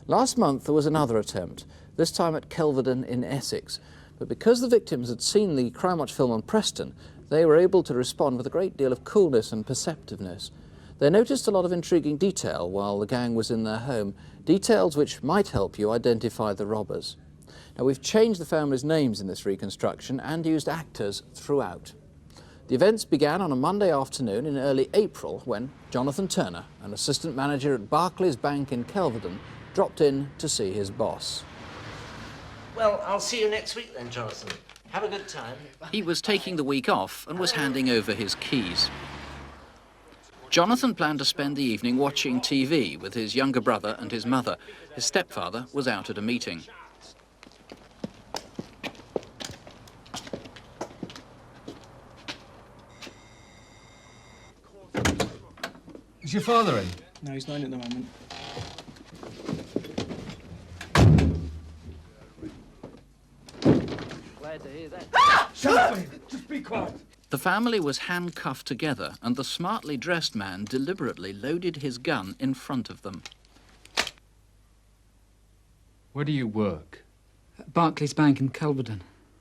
Last month, there was another attempt, this time at Kelvedon in Essex. But because the victims had seen the Crimewatch film on Preston, they were able to respond with a great deal of coolness and perceptiveness. They noticed a lot of intriguing detail while the gang was in their home, details which might help you identify the robbers. Now, we've changed the families' names in this reconstruction and used actors throughout. The events began on a Monday afternoon in early April when Jonathan Turner, an assistant manager at Barclays Bank in Kelvedon, dropped in to see his boss. Well, I'll see you next week then, Jonathan. Have a good time. He was taking the week off and was handing over his keys. Jonathan planned to spend the evening watching TV with his younger brother and his mother. His stepfather was out at a meeting. Is your father in? No, he's not in at the moment. Glad to hear that. Ah! Shut up! Just be quiet. The family was handcuffed together, and the smartly dressed man deliberately loaded his gun in front of them. Where do you work? At Barclays Bank in Kelvedon.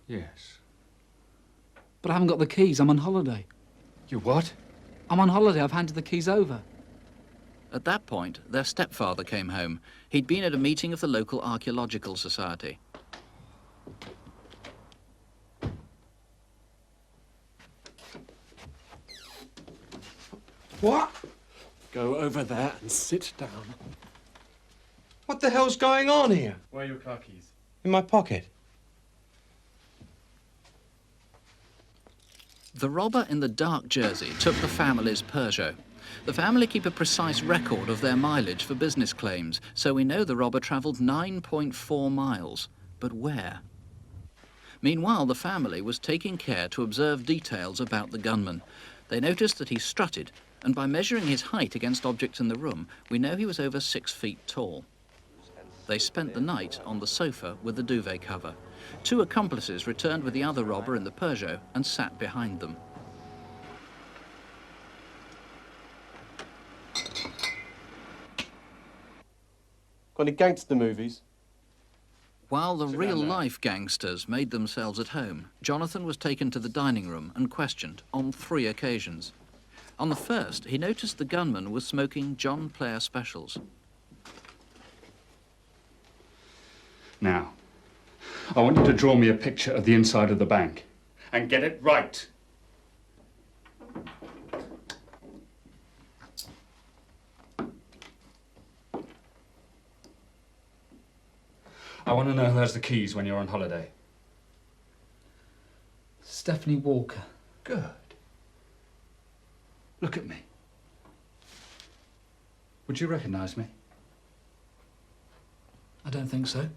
Yes. But I haven't got the keys. I'm on holiday. You what? I'm on holiday. I've handed the keys over. At that point, their stepfather came home. He'd been at a meeting of the local archaeological society. What? Go over there and sit down. What the hell's going on here? Where are your car keys? In my pocket. The robber in the dark jersey took the family's Peugeot. The family keep a precise record of their mileage for business claims, so we know the robber travelled 9.4 miles. But where? Meanwhile, the family was taking care to observe details about the gunman. They noticed that he strutted, and by measuring his height against objects in the room, we know he was over 6 feet tall. They spent the night on the sofa with the duvet cover. 2 accomplices returned with the other robber in the Peugeot and sat behind them. Got any gangster movies? While the real-life gangsters made themselves at home, Jonathan was taken to the dining room and questioned on 3 occasions. On the first, he noticed the gunman was smoking John Player Specials. Now, I want you to draw me a picture of the inside of the bank. And get it right. I want to know who has the keys when you're on holiday. Stephanie Walker. Good. Look at me. Would you recognise me? I don't think so.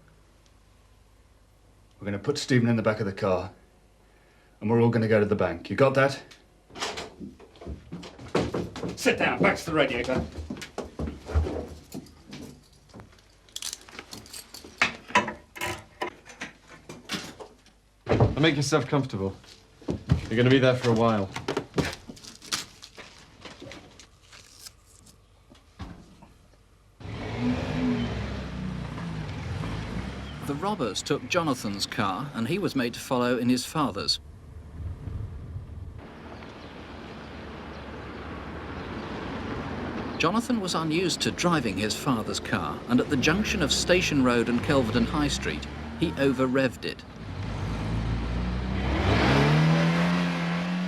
We're going to put Stephen in the back of the car, and we're all going to go to the bank. You got that? Sit down, back to the radiator. Make yourself comfortable. You're going to be there for a while. The robbers took Jonathan's car, and he was made to follow in his father's. Jonathan was unused to driving his father's car, and at the junction of Station Road and Kelvedon High Street, he over-revved it.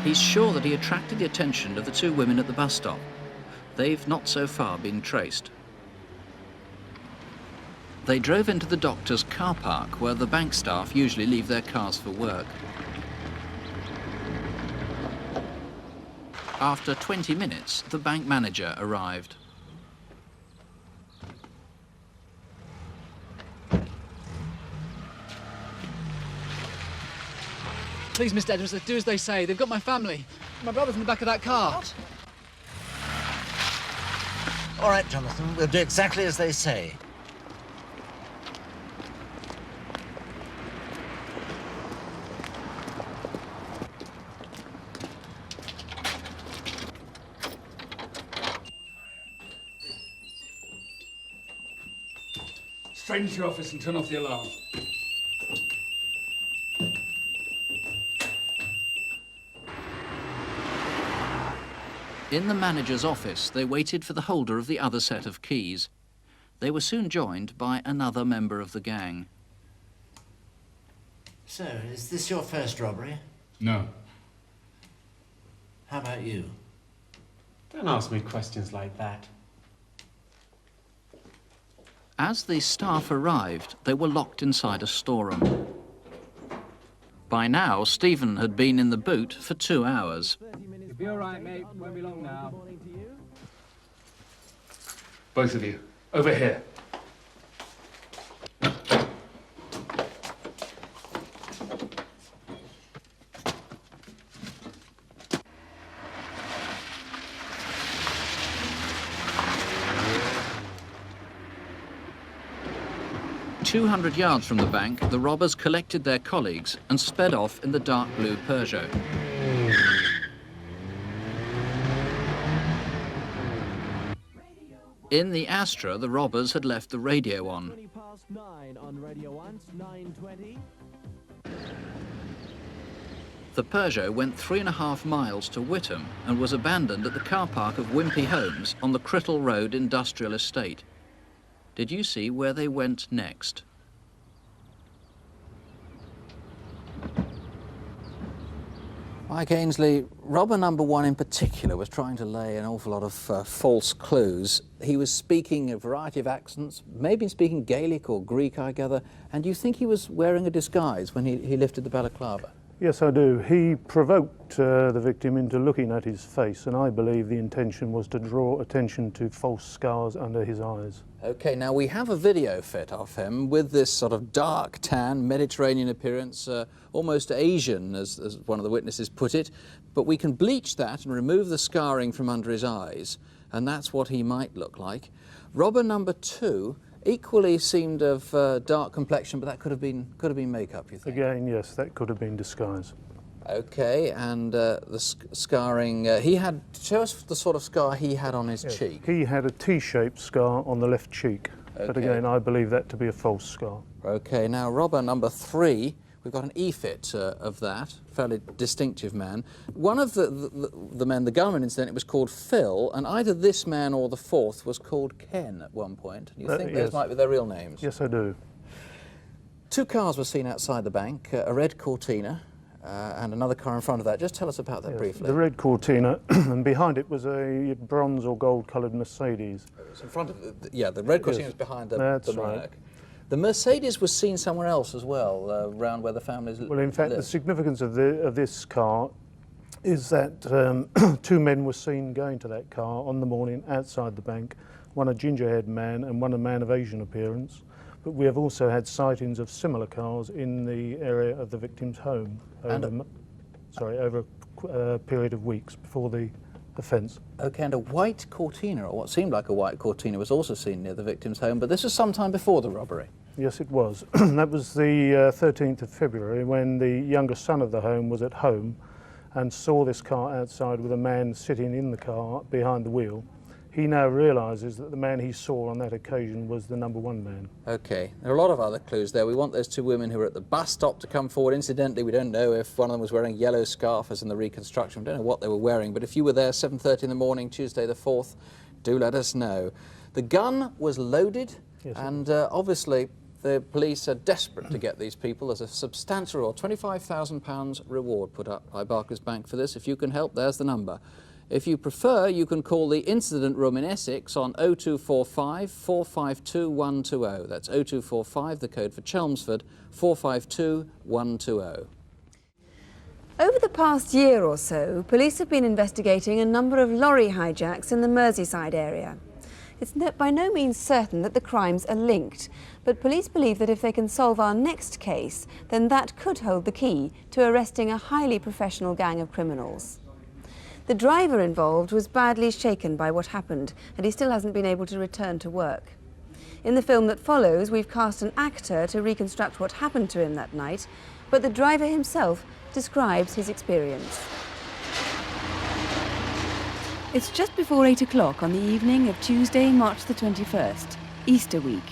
He's sure that he attracted the attention of the 2 women at the bus stop. They've not so far been traced. They drove into the doctor's car park, where the bank staff usually leave their cars for work. After 20 minutes, the bank manager arrived. Please, Mr. Edwards, do as they say. They've got my family. My brother's in the back of that car. What? All right, Jonathan, we'll do exactly as they say. Straight into your office and turn off the alarm. In the manager's office, they waited for the holder of the other set of keys. They were soon joined by another member of the gang. So, is this your first robbery? No. How about you? Don't ask me questions like that. As the staff arrived, they were locked inside a storeroom. By now, Stephen had been in the boot for 2 hours. You'll be all right, mate. Won't be long now. Both of you, over here. "200 yards from the bank, the robbers collected their colleagues and sped off in the dark blue Peugeot. In the Astra, the robbers had left the radio on. The Peugeot went 3.5 miles to Whittam and was abandoned at the car park of Wimpey Homes on the Crittall Road Industrial Estate. Did you see where they went next? Mike Ainsley, robber number one in particular was trying to lay an awful lot of false clues. He was speaking a variety of accents, maybe speaking Gaelic or Greek, I gather, and you think he was wearing a disguise when he lifted the balaclava? Yes, I do. He provoked the victim into looking at his face, and I believe the intention was to draw attention to false scars under his eyes. OK, now we have a video fit of him with this sort of dark tan, Mediterranean appearance, almost Asian, as one of the witnesses put it, but we can bleach that and remove the scarring from under his eyes, and that's what he might look like. Robber number two equally seemed of dark complexion, but that could have been makeup, you think? Again, yes, that could have been disguise. OK, and the scarring, he had, show us the sort of scar he had on his cheek. He had a T-shaped scar on the left cheek, but again, I believe that to be a false scar. OK, now robber number three, we've got an E-fit of that, fairly distinctive man. One of the men, the gunman incident, was called Phil, and either this man or the fourth was called Ken at one point. You think those might be their real names? Yes, I do. Two cars were seen outside the bank, a red Cortina and another car in front of that. Just tell us about that briefly. The red Cortina, and behind it was a bronze or gold-coloured Mercedes. It's in front of, the red Cortina was behind the That's Monarch. right. The Mercedes was seen somewhere else as well, around where the families lived. Well, in fact, the significance of this car is that two men were seen going to that car on the morning outside the bank, one a ginger-haired man and one a man of Asian appearance. But we have also had sightings of similar cars in the area of the victim's home over a period of weeks before the offence. OK, and a white Cortina, or what seemed like a white Cortina, was also seen near the victim's home, but this was sometime before the robbery. Yes, it was. That was the 13th of February when the younger son of the home was at home and saw this car outside with a man sitting in the car behind the wheel. He now realises that the man he saw on that occasion was the number one man. OK, there are a lot of other clues there. We want those two women who were at the bus stop to come forward. Incidentally, we don't know if one of them was wearing a yellow scarf as in the reconstruction. We don't know what they were wearing, but if you were there 7:30 in the morning, Tuesday the 4th, do let us know. The gun was loaded, and obviously the police are desperate to get these people. There's a substantial reward, £25,000 reward put up by Barclays Bank for this. If you can help, there's the number. If you prefer, you can call the incident room in Essex on 0245 452 120. That's 0245, the code for Chelmsford, 452 120. Over the past year or so, police have been investigating a number of lorry hijacks in the Merseyside area. It's by no means certain that the crimes are linked, but police believe that if they can solve our next case, then that could hold the key to arresting a highly professional gang of criminals. The driver involved was badly shaken by what happened, and he still hasn't been able to return to work. In the film that follows, we've cast an actor to reconstruct what happened to him that night, but the driver himself describes his experience. It's just before 8 o'clock on the evening of Tuesday, March the 21st, Easter week.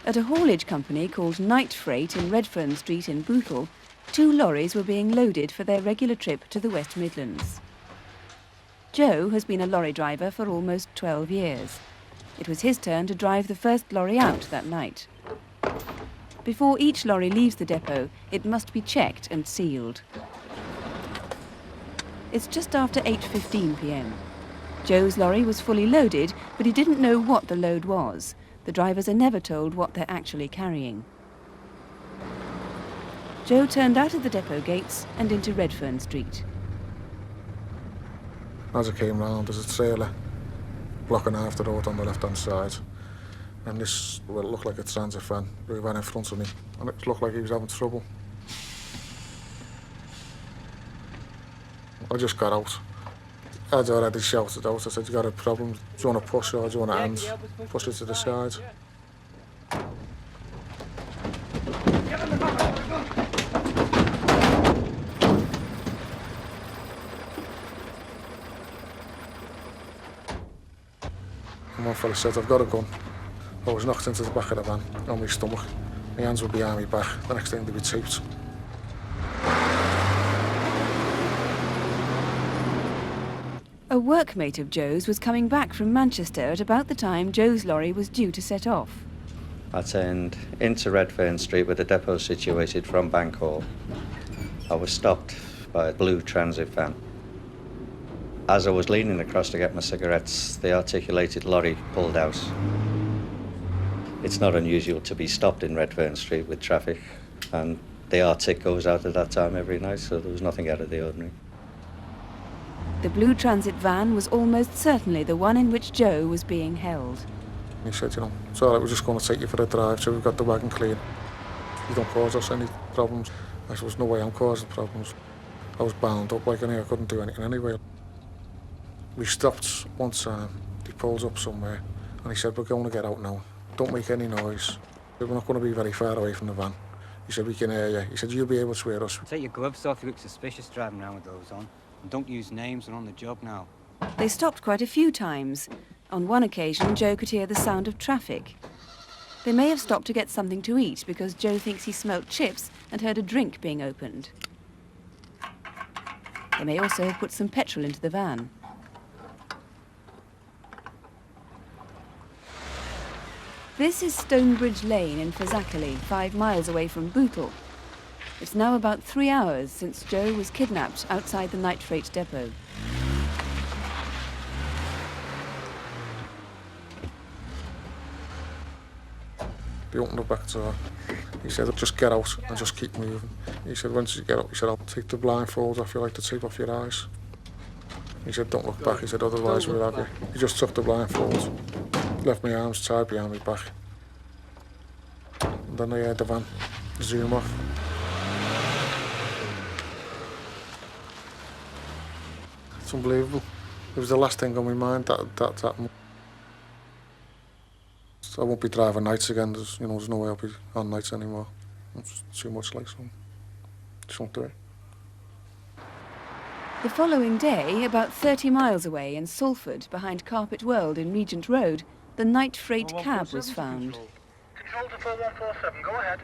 At a haulage company called Nightfreight in Redfern Street in Bootle, two lorries were being loaded for their regular trip to the West Midlands. Joe has been a lorry driver for almost 12 years. It was his turn to drive the first lorry out that night. Before each lorry leaves the depot, it must be checked and sealed. It's just after 8:15 p.m. Joe's lorry was fully loaded, but he didn't know what the load was. The drivers are never told what they're actually carrying. Joe turned out of the depot gates and into Redfern Street. As I came round, there's a trailer blocking half the road on the left-hand side. And this, well, it looked like a transit van. He ran in front of me, and it looked like he was having trouble. I just got out. I'd already shouted out. I said, "You got a problem? Do you want to push or do you want to hand?" Push it to the side. fella said, I've got a gun. I was knocked into the back of the van, on my stomach. My hands were behind my back. The next thing they were taped. A workmate of Joe's was coming back from Manchester at about the time Joe's lorry was due to set off. I turned into Redfern Street where the depot is situated from Bank Hall. I was stopped by a blue transit van. As I was leaning across to get my cigarettes, the articulated lorry pulled out. It's not unusual to be stopped in Redfern Street with traffic, and the Arctic goes out at that time every night, so there was nothing out of the ordinary. The blue transit van was almost certainly the one in which Joe was being held. He said, you know, it's all right, we're just going to take you for a drive, so we've got the wagon clean. You don't cause us any problems. I said, there's no way I'm causing problems. I was bound up like I couldn't do anything anyway. We stopped one time, he pulls up somewhere, and he said, we're going to get out now. Don't make any noise. We're not going to be very far away from the van. He said, we can hear you. He said, you'll be able to hear us. Take your gloves off, you look suspicious driving around with those on. And don't use names, they're on the job now. They stopped quite a few times. On one occasion, Joe could hear the sound of traffic. They may have stopped to get something to eat because Joe thinks he smelt chips and heard a drink being opened. They may also have put some petrol into the van. This is Stonebridge Lane in Fazakerley, 5 miles away from Bootle. It's now about 3 hours since Joe was kidnapped outside the Nightfreight depot. He opened the back door. He said, just get out and just keep moving. He said, once you get out, he said, I'll take the blindfold off you, like the tape off your eyes. He said, don't look back. He said, otherwise we'll have you. He just took the blindfold, left my arms tied behind my back. And then I heard the van zoom off. It's unbelievable. It was the last thing on my mind, that I won't be driving nights again. There's no way I'll be on nights anymore. It's too much like so. Just won't do it. The following day, about 30 miles away in Salford, behind Carpet World in Regent Road, the Nightfreight cab was found. Control to 4147, go ahead.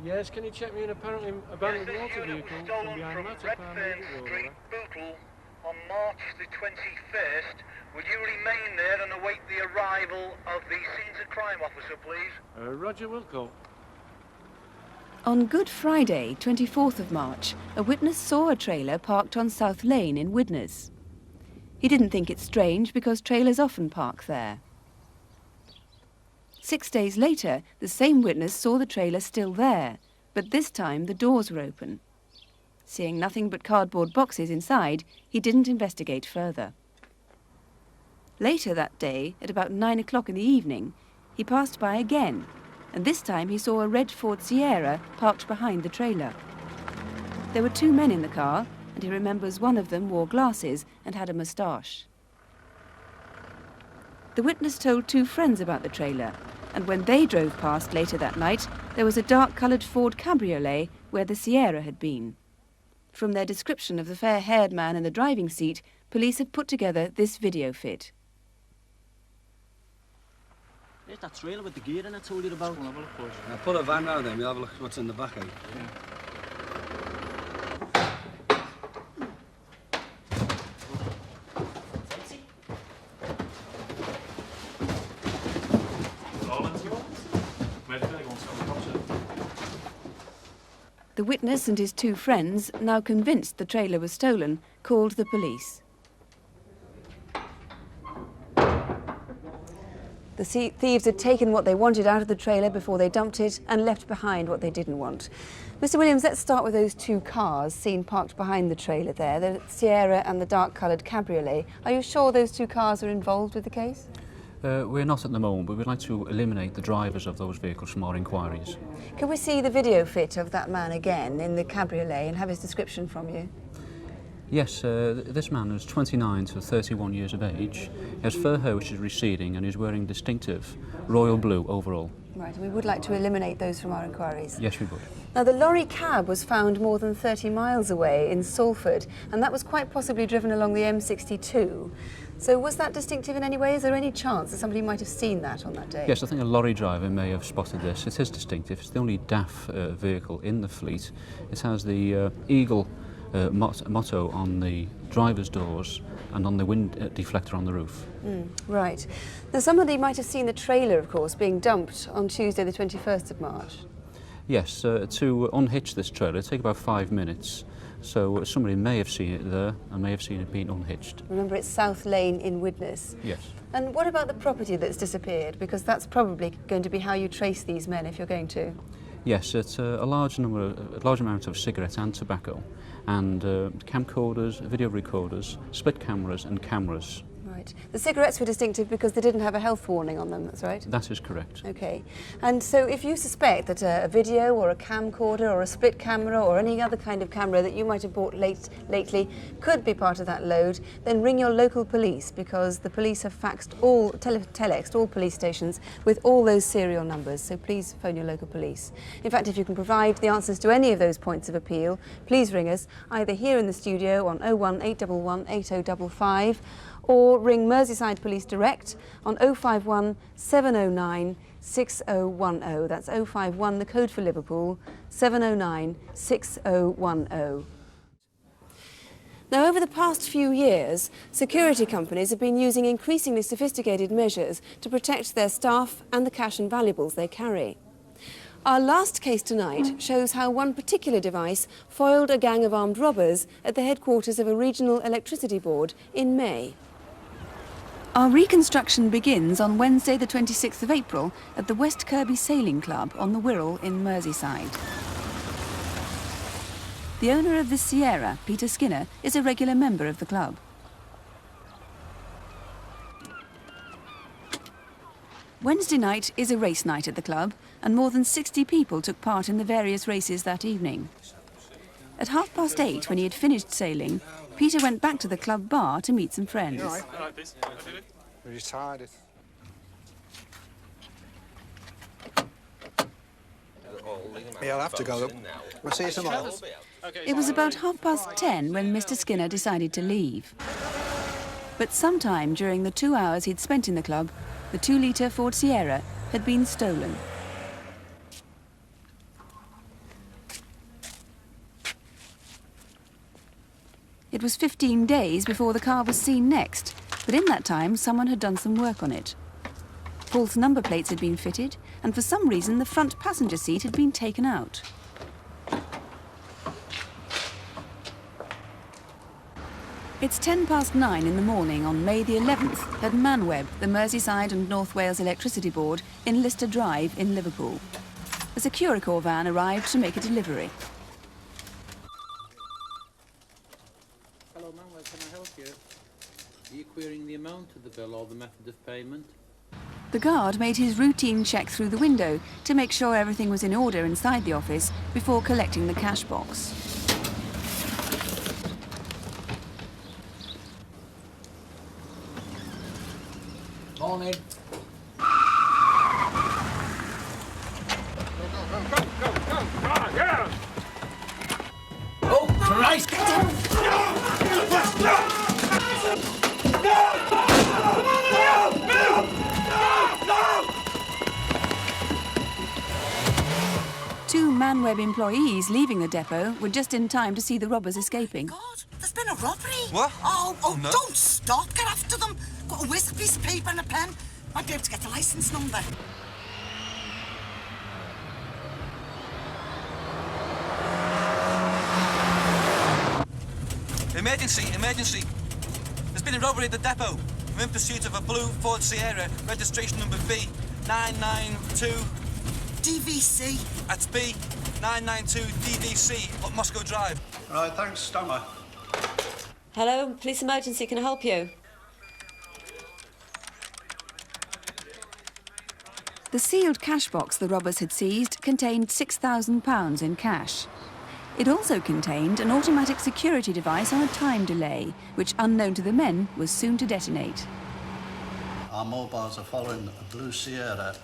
Yes, can you check me an apparently abandoned water vehicle from behind Redfern Street, Bootle, on March the 21st. Will you remain there and await the arrival of the scenes of crime officer, please? Roger Wilco. On Good Friday, 24th of March, a witness saw a trailer parked on South Lane in Widnes. He didn't think it strange because trailers often park there. 6 days later, the same witness saw the trailer still there, but this time the doors were open. Seeing nothing but cardboard boxes inside, he didn't investigate further. Later that day, at about 9 o'clock in the evening, he passed by again, and this time he saw a red Ford Sierra parked behind the trailer. There were 2 men in the car, and he remembers one of them wore glasses and had a moustache. The witness told 2 friends about the trailer, and when they drove past later that night, there was a dark-coloured Ford Cabriolet where the Sierra had been. From their description of the fair-haired man in the driving seat, police have put together this video fit. There's that trailer with the gear in I told you about. Now put a van round there, we'll have a look at what's in the back. Eh? The witness and his 2 friends, now convinced the trailer was stolen, called the police. The thieves had taken what they wanted out of the trailer before they dumped it and left behind what they didn't want. Mr. Williams, let's start with those 2 cars seen parked behind the trailer there, the Sierra and the dark-coloured Cabriolet. Are you sure those 2 cars are involved with the case? We're not at the moment, but we'd like to eliminate the drivers of those vehicles from our inquiries. Can we see the video fit of that man again in the Cabriolet and have his description from you? Yes, this man is 29 to 31 years of age. He has fur hair which is receding and he's wearing distinctive royal blue overall. Right, we would like to eliminate those from our inquiries. Yes, we would. Now, the lorry cab was found more than 30 miles away in Salford, and that was quite possibly driven along the M62. So was that distinctive in any way? Is there any chance that somebody might have seen that on that day? Yes, I think a lorry driver may have spotted this. It is distinctive. It's the only DAF vehicle in the fleet. It has the eagle motto on the driver's doors and on the wind deflector on the roof. Right. Now somebody might have seen the trailer, of course, being dumped on Tuesday the 21st of March. Yes, to unhitch this trailer it takes about 5 minutes. So somebody may have seen it there and may have seen it being unhitched. Remember, it's South Lane in Widnes. Yes. And what about the property that's disappeared? Because that's probably going to be how you trace these men if you're going to. Yes, it's a large amount of cigarettes and tobacco, and camcorders, video recorders, split cameras and cameras. Right. The cigarettes were distinctive because they didn't have a health warning on them, that's right? That is correct. Okay. And so if you suspect that a video or a camcorder or a split camera or any other kind of camera that you might have bought lately could be part of that load, then ring your local police, because the police have faxed telexed all police stations with all those serial numbers, so please phone your local police. In fact, if you can provide the answers to any of those points of appeal, please ring us either here in the studio on 01811 8055 or ring Merseyside Police direct on 051 709 6010. That's 051, the code for Liverpool, 709 6010. Now, over the past few years, security companies have been using increasingly sophisticated measures to protect their staff and the cash and valuables they carry. Our last case tonight shows how one particular device foiled a gang of armed robbers at the headquarters of a regional electricity board in May. Our reconstruction begins on Wednesday the 26th of April at the West Kirby Sailing Club on the Wirral in Merseyside. The owner of the Sierra, Peter Skinner, is a regular member of the club. Wednesday night is a race night at the club, and more than 60 people took part in the various races that evening. At 8:30, when he had finished sailing, Peter went back to the club bar to meet some friends. We're tired. Yeah, I'll have to go. We'll see you tomorrow. It was about 10:30 when Mr. Skinner decided to leave. But sometime during the 2 hours he'd spent in the club, the 2-litre Ford Sierra had been stolen. It was 15 days before the car was seen next, but in that time someone had done some work on it. False number plates had been fitted, and for some reason the front passenger seat had been taken out. It's 9:10 in the morning on May the 11th at Manweb, the Merseyside and North Wales Electricity Board in Lister Drive in Liverpool. A Securicor van arrived to make a delivery. Hello, Manweb, can I help you? Are you querying the amount of the bill or the method of payment? The guard made his routine check through the window to make sure everything was in order inside the office before collecting the cash box. Morning. Oh, Christ! Two Manweb employees leaving the depot were just in time to see the robbers escaping. There's been a robbery. What? Oh, No. don't stop. Get after them. Got a whisk, piece of paper and a pen. Might be able to get the licence number. Emergency, emergency. There's been a robbery at the depot. We're in pursuit of a blue Ford Sierra, registration number B992. DVC. That's B992 DVC up Moscow Drive. Right, thanks, Stammer. Hello, police emergency, can I help you? The sealed cash box the robbers had seized contained £6,000 in cash. It also contained an automatic security device on a time delay, which, unknown to the men, was soon to detonate. Our mobiles are following a blue Sierra.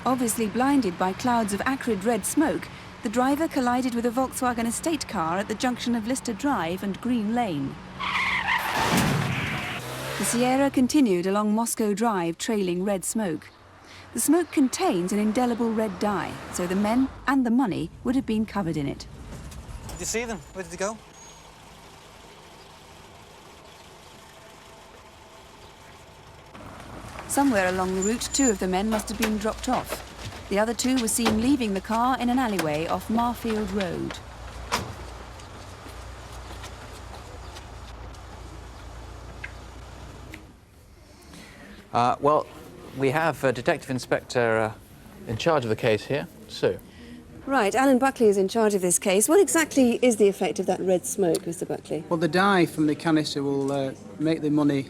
Obviously blinded by clouds of acrid red smoke, the driver collided with a Volkswagen estate car at the junction of Lister Drive and Green Lane. The Sierra continued along Moscow Drive, trailing red smoke. The smoke contains an indelible red dye, so the men and the money would have been covered in it. Did you see them? Where did they go? Somewhere along the route, 2 of the men must have been dropped off. The other 2 were seen leaving the car in an alleyway off Marfield Road. Well, we have a Detective Inspector in charge of the case here, Sue. Right, Alan Buckley is in charge of this case. What exactly is the effect of that red smoke, Mr. Buckley? Well, the dye from the canister will make the money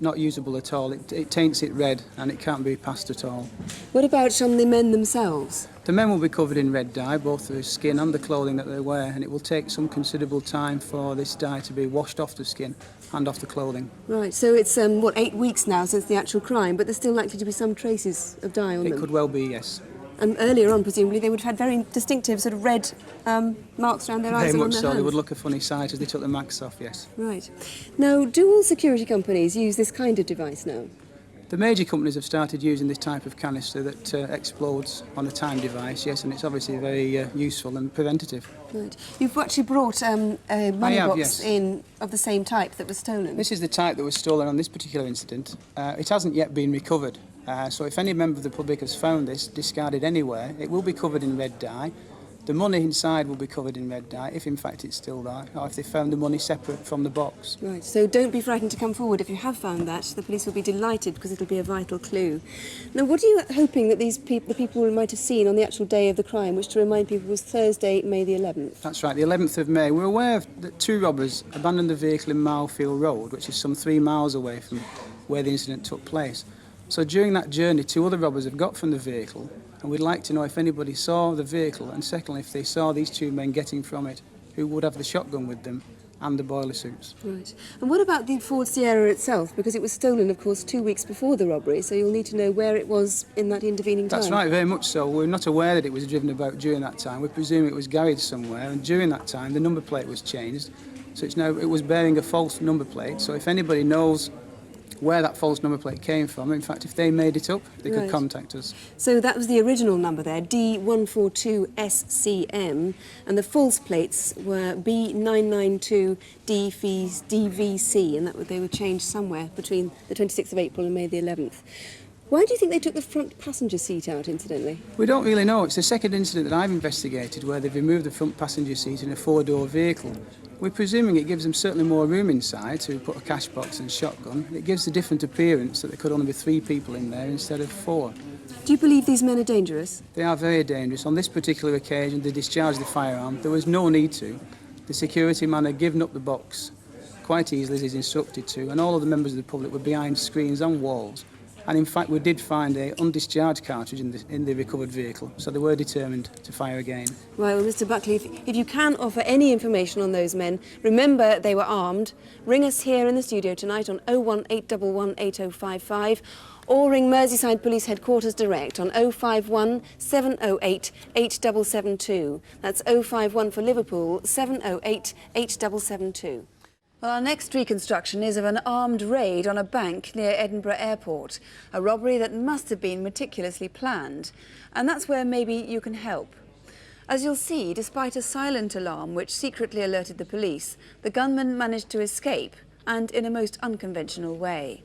not usable at all. It taints it red and it can't be passed at all. What about the men themselves? The men will be covered in red dye, both the skin and the clothing that they wear, and it will take some considerable time for this dye to be washed off the skin and off the clothing. Right, so it's, 8 weeks now since the actual crime, but there's still likely to be some traces of dye on them? It could well be, yes. And earlier on, presumably, they would have had very distinctive sort of red marks around their eyes and on their hands. Very much so. They would look a funny sight as they took the masks off, yes. Right. Now, do all security companies use this kind of device now? The major companies have started using this type of canister that explodes on a time device, yes, and it's obviously very useful and preventative. Right. You've actually brought a money box yes. in of the same type that was stolen. This is the type that was stolen on this particular incident. It hasn't yet been recovered. So if any member of the public has found this discarded anywhere, it will be covered in red dye. The money inside will be covered in red dye, if in fact it's still there, or if they found the money separate from the box. Right, so don't be frightened to come forward if you have found that. The police will be delighted because it'll be a vital clue. Now, what are you hoping that the people might have seen on the actual day of the crime, which, to remind people, was Thursday, May the 11th? That's right, the 11th of May. We're aware that 2 robbers abandoned the vehicle in Marfield Road, which is some 3 miles away from where the incident took place. So during that journey, 2 other robbers have got from the vehicle, and we'd like to know if anybody saw the vehicle, and secondly, if they saw these 2 men getting from it, who would have the shotgun with them and the boiler suits. Right. And what about the Ford Sierra itself? Because it was stolen, of course, 2 weeks before the robbery, so you'll need to know where it was in that intervening time. That's right, very much so. We're not aware that it was driven about during that time. We presume it was garaged somewhere, and during that time, the number plate was changed. So it was bearing a false number plate, so if anybody knows where that false number plate came from, in fact, if they made it up, they could contact us. So that was the original number there, D142SCM, and the false plates were B992DVC, and they were changed somewhere between the 26th of April and May the 11th. Why do you think they took the front passenger seat out, incidentally? We don't really know. It's the second incident that I've investigated where they've removed the front passenger seat in a 4-door vehicle. We're presuming it gives them certainly more room inside to put a cash box and shotgun. It gives a different appearance that there could only be 3 people in there instead of 4. Do you believe these men are dangerous? They are very dangerous. On this particular occasion, they discharged the firearm. There was no need to. The security man had given up the box quite easily as he's instructed to, and all of the members of the public were behind screens and walls. And in fact, we did find an undischarged cartridge in the recovered vehicle, so they were determined to fire again. Right, well, Mr. Buckley, if you can offer any information on those men, remember they were armed. Ring us here in the studio tonight on 01811 8055, or ring Merseyside Police Headquarters direct on 051 708 8772. That's 051 for Liverpool, 708 8772. Well, our next reconstruction is of an armed raid on a bank near Edinburgh Airport, a robbery that must have been meticulously planned, and that's where maybe you can help. As you'll see, despite a silent alarm which secretly alerted the police, the gunmen managed to escape, and in a most unconventional way.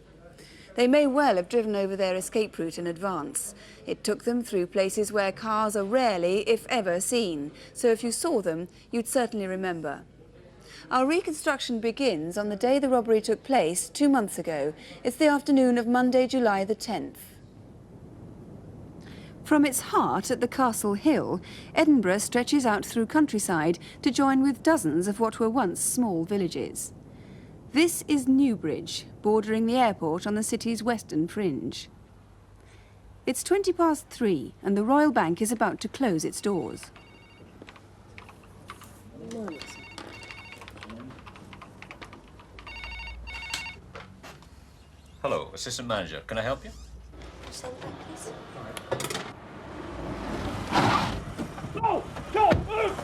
They may well have driven over their escape route in advance. It took them through places where cars are rarely, if ever, seen, so if you saw them, you'd certainly remember. Our reconstruction begins on the day the robbery took place 2 months ago. It's the afternoon of Monday, July the 10th. From its heart at the Castle Hill, Edinburgh stretches out through countryside to join with dozens of what were once small villages. This is Newbridge, bordering the airport on the city's western fringe. It's 3:20 and the Royal Bank is about to close its doors. Hello, Assistant Manager. Can I help you? Go! Go! Move!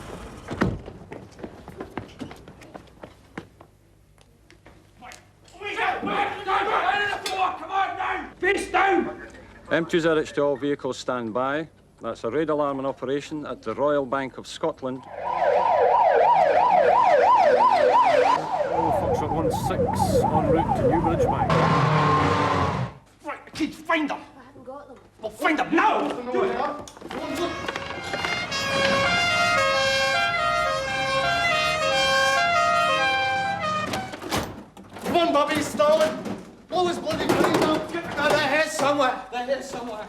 Face down! M2 to all vehicles stand by. That's a raid alarm in operation at the Royal Bank of Scotland. Foxtrot 16 en route to Newbridge Bank. Right, kids, find them! I haven't got them. Well, find them now! Do it! Come on, Bobby, he's stolen! Blow his bloody brains out! They're here somewhere! They're here somewhere!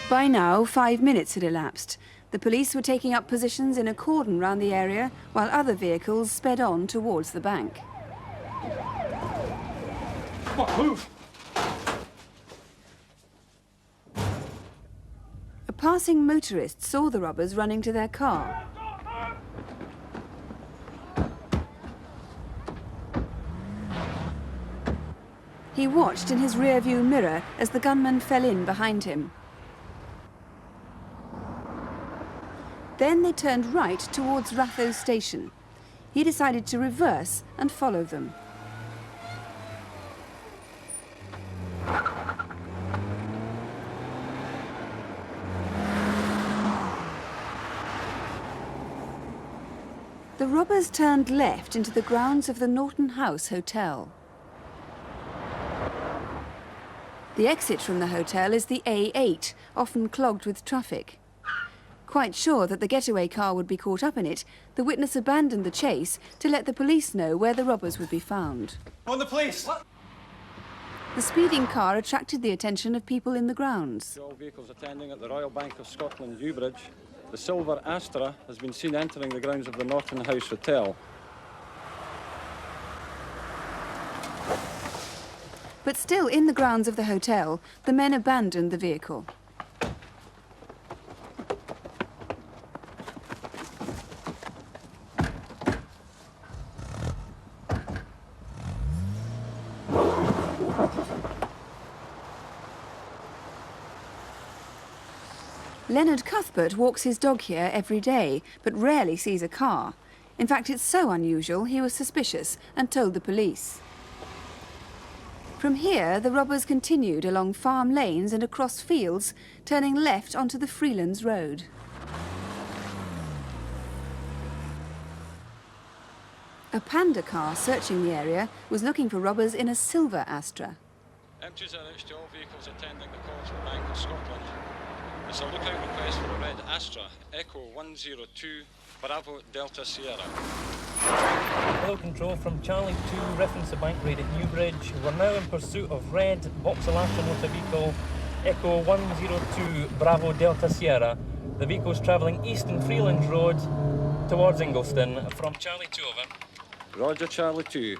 By now, 5 minutes had elapsed. The police were taking up positions in a cordon round the area, while other vehicles sped on towards the bank. Come on, move! A passing motorist saw the robbers running to their car. He watched in his rearview mirror as the gunman fell in behind him. Then they turned right towards Ratho station. He decided to reverse and follow them. The robbers turned left into the grounds of the Norton House Hotel. The exit from the hotel is the A8, often clogged with traffic. Quite sure that the getaway car would be caught up in it, the witness abandoned the chase to let the police know where the robbers would be found. On the police! The speeding car attracted the attention of people in the grounds. All vehicles attending at the Royal Bank of Scotland, Newbridge. The silver Astra has been seen entering the grounds of the Norton House Hotel. But still in the grounds of the hotel, the men abandoned the vehicle. Leonard Cuthbert walks his dog here every day, but rarely sees a car. In fact, it's so unusual he was suspicious and told the police. From here, the robbers continued along farm lanes and across fields, turning left onto the Freelands Road. A Panda car searching the area was looking for robbers in a silver Astra. M2 to all vehicles attending the call to the Bank of Scotland. It's a lookout request for a red Astra, Echo 102, Bravo Delta Sierra. Hello, Control from Charlie 2, reference the bank raid at Newbridge. We're now in pursuit of red Vauxhall Astra motor vehicle, Echo 102, Bravo Delta Sierra. The vehicle is travelling east on Freelands Road towards Ingliston. From Charlie 2, over. Roger, Charlie 2.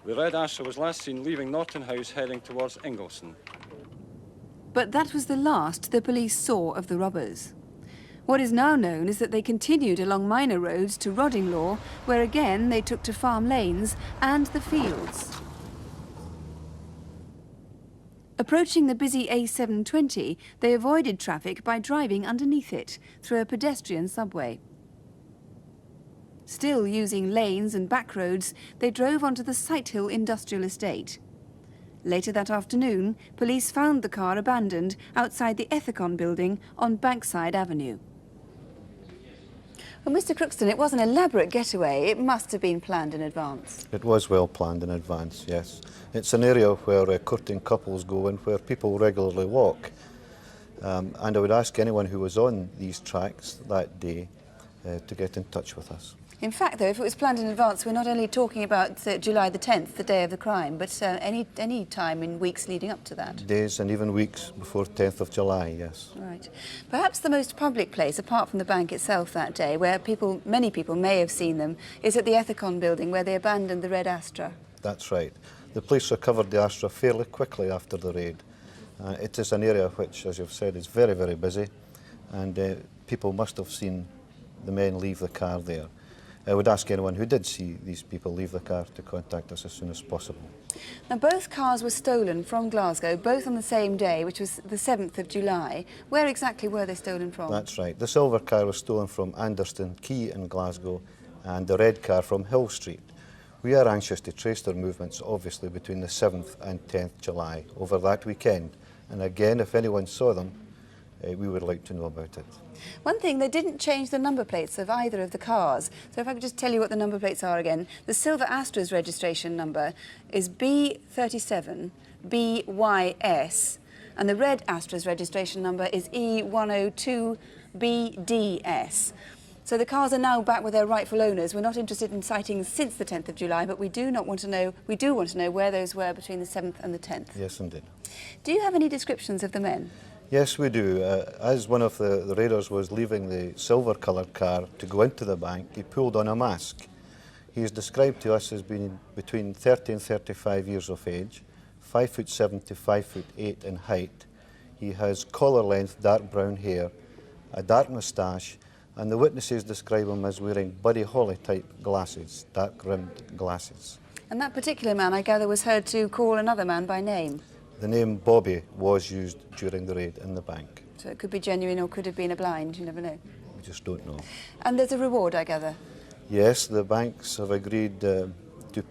The red Astra was last seen leaving Norton House heading towards Ingliston. But that was the last the police saw of the robbers. What is now known is that they continued along minor roads to Roddinglaw, where again they took to farm lanes and the fields. Approaching the busy A720, they avoided traffic by driving underneath it, through a pedestrian subway. Still using lanes and back roads, they drove onto the Sighthill Industrial Estate. Later that afternoon, police found the car abandoned outside the Ethicon building on Bankside Avenue. Well, Mr. Crookston, it was an elaborate getaway. It must have been planned in advance. It was well planned in advance, yes. It's an area where courting couples go and where people regularly walk. And I would ask anyone who was on these tracks that day to get in touch with us. In fact, though, if it was planned in advance, we're not only talking about July the 10th, the day of the crime, but any time in weeks leading up to that. Days and even weeks before 10th of July, yes. Right. Perhaps the most public place, apart from the bank itself that day, where many people may have seen them, is at the Ethicon building, where they abandoned the red Astra. That's right. The police recovered the Astra fairly quickly after the raid. It is an area which, as you've said, is very, very busy, and people must have seen the men leave the car there. I would ask anyone who did see these people leave the car to contact us as soon as possible. Now, both cars were stolen from Glasgow, both on the same day, which was the 7th of July. Where exactly were they stolen from? That's right. The silver car was stolen from Anderston Quay in Glasgow and the red car from Hill Street. We are anxious to trace their movements, obviously, between the 7th and 10th July over that weekend. And again, if anyone saw them, we would like to know about it. One thing, they didn't change the number plates of either of the cars. So if I could just tell you what the number plates are again. The silver Astra's registration number is B37 BYS, and the red Astra's registration number is E102 BDS. So the cars are now back with their rightful owners. We're not interested in sightings since the 10th of July, but we do want to know where those were between the 7th and the 10th. Yes, indeed. Do you have any descriptions of the men? Yes, we do. As one of the raiders was leaving the silver-coloured car to go into the bank, he pulled on a mask. He is described to us as being between 30 and 35 years of age, 5'7" to 5'8" in height. He has collar-length dark brown hair, a dark moustache, and the witnesses describe him as wearing Buddy Holly-type glasses, dark-rimmed glasses. And that particular man, I gather, was heard to call another man by name. The name Bobby was used during the raid in the bank. So it could be genuine or could have been a blind, you never know. We just don't know. And there's a reward, I gather? Yes, the banks have agreed to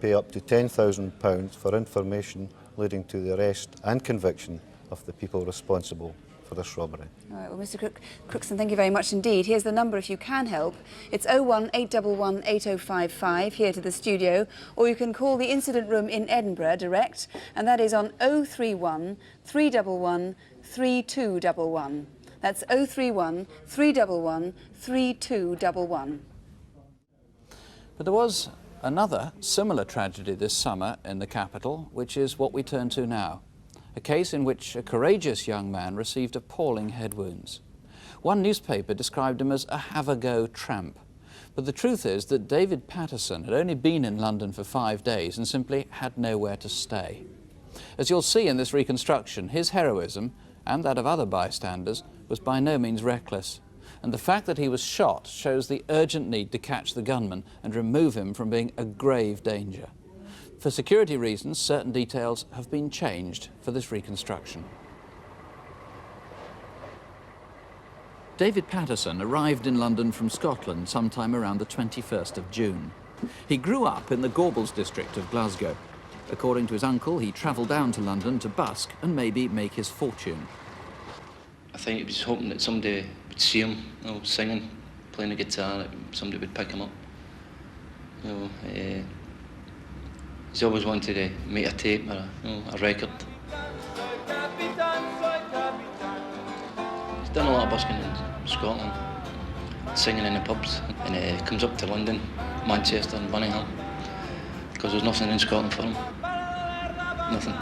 pay up to £10,000 for information leading to the arrest and conviction of the people responsible for this robbery. All right, well, Mr. Crookson, thank you very much indeed. Here's the number if you can help. It's 01811 8055 here to the studio, or you can call the incident room in Edinburgh direct, and that is on 031 311 3211. That's 031 311 3211. But there was another similar tragedy this summer in the capital, which is what we turn to now. A case in which a courageous young man received appalling head wounds. One newspaper described him as a have-a-go tramp. But the truth is that David Patterson had only been in London for 5 days and simply had nowhere to stay. As you'll see in this reconstruction, his heroism, and that of other bystanders, was by no means reckless. And the fact that he was shot shows the urgent need to catch the gunman and remove him from being a grave danger. For security reasons, certain details have been changed for this reconstruction. David Patterson arrived in London from Scotland sometime around the 21st of June. He grew up in the Gorbals district of Glasgow. According to his uncle, he travelled down to London to busk and maybe make his fortune. I think he was hoping that somebody would see him, you know, singing, playing the guitar, that somebody would pick him up. You know, he's always wanted to make a tape or a record. He's done a lot of busking in Scotland, singing in the pubs, and he comes up to London, Manchester and Birmingham, because there's nothing in Scotland for him. Nothing.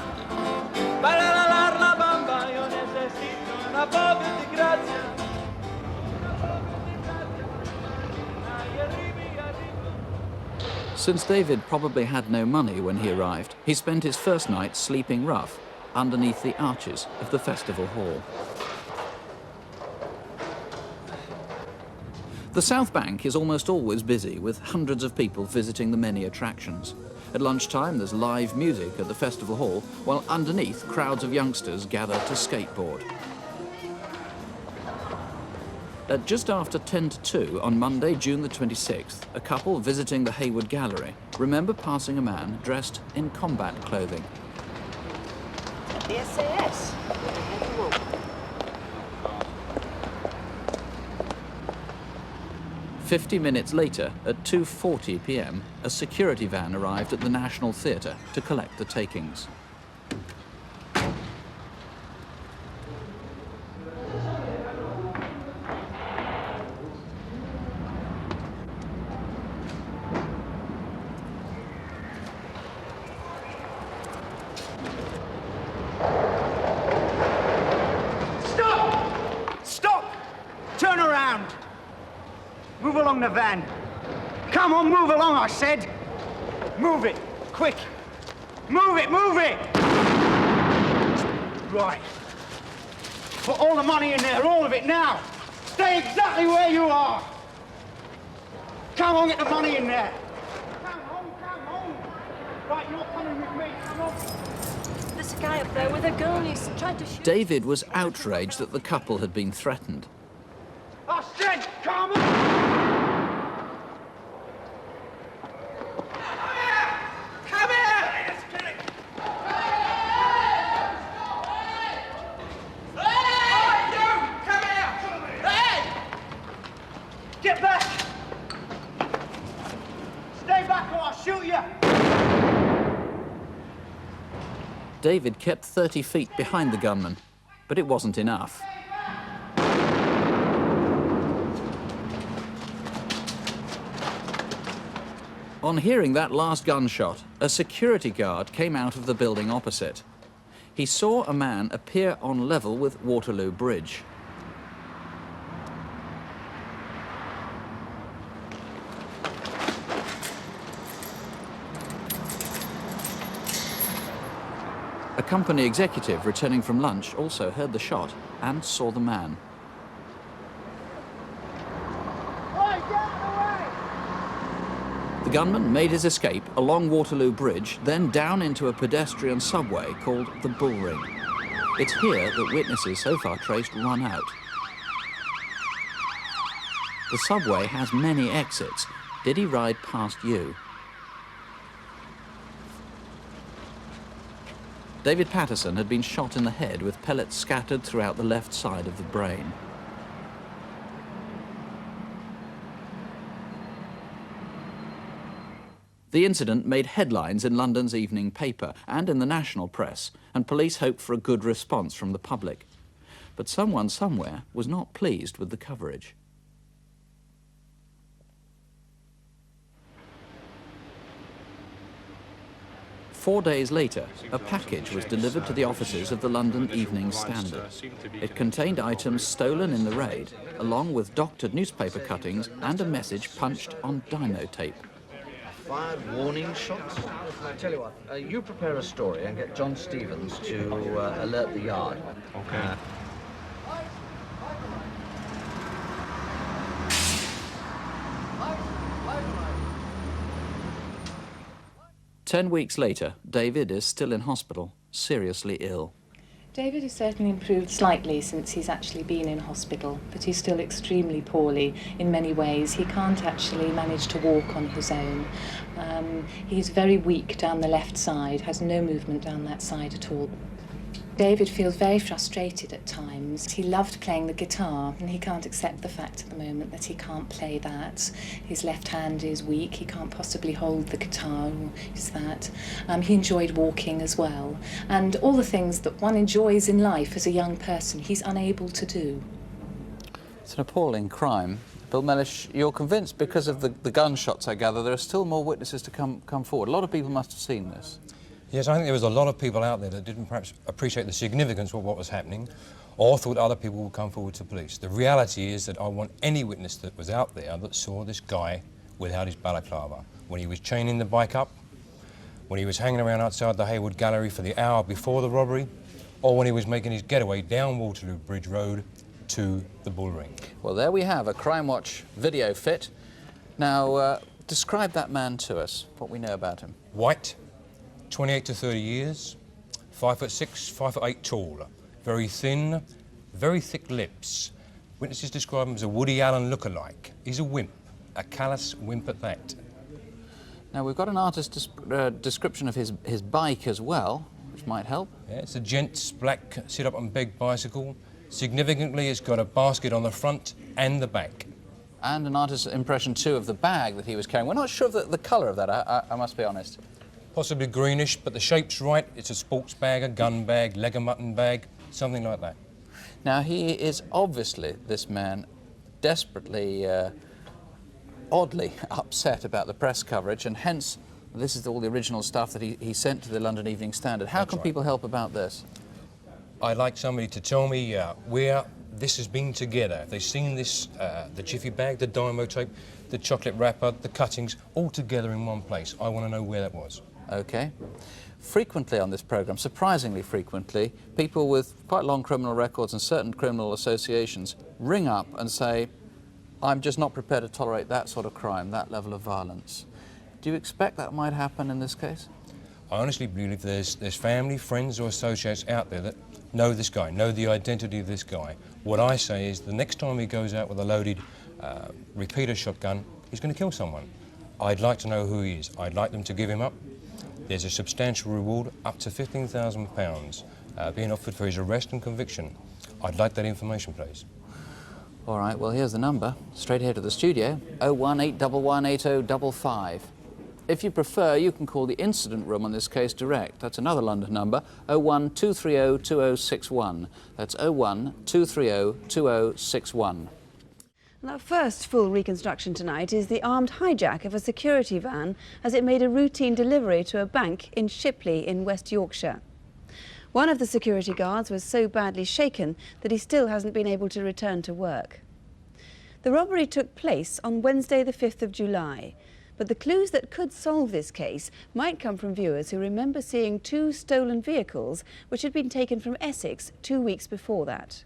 Since David probably had no money when he arrived, he spent his first night sleeping rough underneath the arches of the festival hall. The South Bank is almost always busy, with hundreds of people visiting the many attractions. At lunchtime, there's live music at the festival hall, while underneath, crowds of youngsters gather to skateboard. At just after 10 to 2 on Monday, June the 26th, a couple visiting the Hayward Gallery remember passing a man dressed in combat clothing. The SAS. 50 minutes later, at 2:40 p.m, a security van arrived at the National Theatre to collect the takings. Move along the van. Come on, move along, I said. Move it, quick. Move it, move it! Right. Put all the money in there, all of it now. Stay exactly where you are. Come on, get the money in there. Come on. Right, you're coming with me. Come on. There's a guy up there with a gun. He's tried to shoot. David was outraged that the couple had been threatened. I said, come on. Get back! Stay back or I'll shoot you! David kept 30 feet behind the gunman, but it wasn't enough. On hearing that last gunshot, a security guard came out of the building opposite. He saw a man appear on level with Waterloo Bridge. A company executive returning from lunch also heard the shot and saw the man. The gunman made his escape along Waterloo Bridge, then down into a pedestrian subway called the Bullring. It's here that witnesses so far traced run out. The subway has many exits. Did he ride past you? David Patterson had been shot in the head with pellets scattered throughout the left side of the brain. The incident made headlines in London's evening paper and in the national press, and police hoped for a good response from the public. But someone somewhere was not pleased with the coverage. Four days later, a package was delivered to the offices of the London Evening Standard. It contained items stolen in the raid, along with doctored newspaper cuttings and a message punched on dino tape. Fired warning shots? I tell you what, you prepare a story and get John Stevens to alert the yard. Okay. 10 weeks later, David is still in hospital, seriously ill. David has certainly improved slightly since he's actually been in hospital, but he's still extremely poorly in many ways. He can't actually manage to walk on his own. He's very weak down the left side, has no movement down that side at all. David feels very frustrated at times. He loved playing the guitar, and he can't accept the fact at the moment that he can't play that. His left hand is weak, he can't possibly hold the guitar or use that. He enjoyed walking as well, and all the things that one enjoys in life as a young person, he's unable to do. It's an appalling crime. Bill Mellish, you're convinced because of the gunshots, I gather, there are still more witnesses to come forward. A lot of people must have seen this. Yes, I think there was a lot of people out there that didn't perhaps appreciate the significance of what was happening or thought other people would come forward to police. The reality is that I want any witness that was out there that saw this guy without his balaclava, when he was chaining the bike up, when he was hanging around outside the Haywood Gallery for the hour before the robbery, or when he was making his getaway down Waterloo Bridge Road to the Bullring. Well, there we have a Crimewatch video fit. Now, describe that man to us, what we know about him. White, 28 to 30 years, 5'6", 5'8" tall, very thin, very thick lips. Witnesses describe him as a Woody Allen lookalike. He's a wimp, a callous wimp at that. Now, we've got an artist's description of his bike as well, which might help. Yeah, it's a gent's black sit-up-and-beg bicycle. Significantly, it's got a basket on the front and the back. And an artist's impression, too, of the bag that he was carrying. We're not sure of the colour of that, I must be honest. Possibly greenish, but the shape's right. It's a sports bag, a gun bag, leg of mutton bag, something like that. Now, he is obviously, this man, desperately, oddly upset about the press coverage, and hence, this is all the original stuff that he sent to the London Evening Standard. How can people help about this? I'd like somebody to tell me where this has been together. If they've seen this, the jiffy bag, the dynamo tape, the chocolate wrapper, the cuttings, all together in one place. I want to know where that was. OK. Frequently on this programme, surprisingly frequently, people with quite long criminal records and certain criminal associations ring up and say, I'm just not prepared to tolerate that sort of crime, that level of violence. Do you expect that might happen in this case? I honestly believe there's family, friends or associates out there that know this guy, know the identity of this guy. What I say is the next time he goes out with a loaded repeater shotgun, he's going to kill someone. I'd like to know who he is. I'd like them to give him up. There's a substantial reward, up to £15,000, being offered for his arrest and conviction. I'd like that information, please. All right, well, here's the number. Straight here to the studio, 018118055. If you prefer, you can call the incident room on this case direct. That's another London number, 012302061. That's 012302061. And our first full reconstruction tonight is the armed hijack of a security van as it made a routine delivery to a bank in Shipley in West Yorkshire. One of the security guards was so badly shaken that he still hasn't been able to return to work. The robbery took place on Wednesday the 5th of July, but the clues that could solve this case might come from viewers who remember seeing 2 stolen vehicles which had been taken from Essex 2 weeks before that.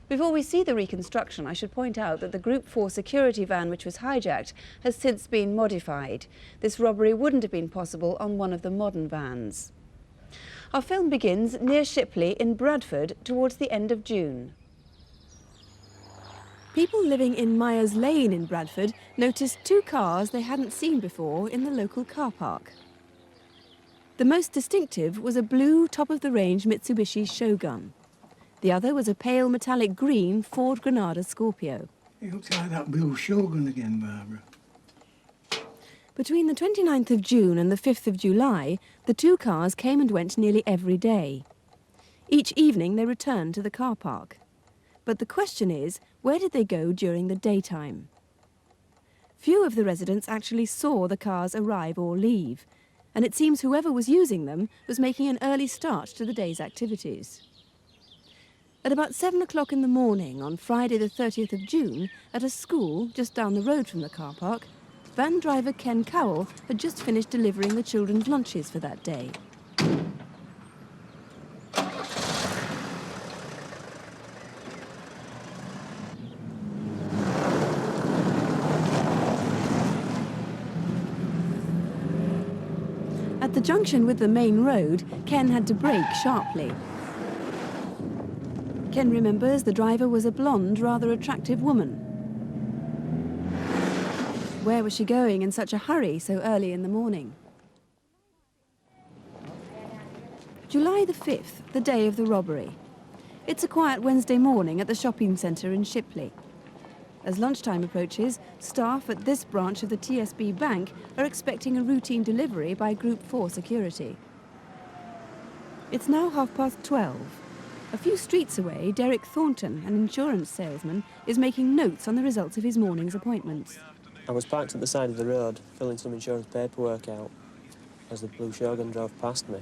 Before we see the reconstruction, I should point out that the Group 4 security van which was hijacked has since been modified. This robbery wouldn't have been possible on one of the modern vans. Our film begins near Shipley in Bradford towards the end of June. People living in Myers Lane in Bradford noticed 2 cars they hadn't seen before in the local car park. The most distinctive was a blue top-of-the-range Mitsubishi Shogun. The other was a pale metallic green Ford Granada Scorpio. It looks like that blue Shogun again, Barbara. Between the 29th of June and the 5th of July, the 2 cars came and went nearly every day. Each evening they returned to the car park. But the question is, where did they go during the daytime? Few of the residents actually saw the cars arrive or leave, and it seems whoever was using them was making an early start to the day's activities. At about 7 o'clock in the morning on Friday the 30th of June, at a school just down the road from the car park, van driver Ken Cowell had just finished delivering the children's lunches for that day. At the junction with the main road, Ken had to brake sharply. Ken remembers the driver was a blonde, rather attractive woman. Where was she going in such a hurry so early in the morning? July the 5th, the day of the robbery. It's a quiet Wednesday morning at the shopping centre in Shipley. As lunchtime approaches, staff at this branch of the TSB Bank are expecting a routine delivery by Group 4 security. It's now 12:30. A few streets away, Derek Thornton, an insurance salesman, is making notes on the results of his morning's appointments. I was parked at the side of the road, filling some insurance paperwork out, as the blue Shogun drove past me.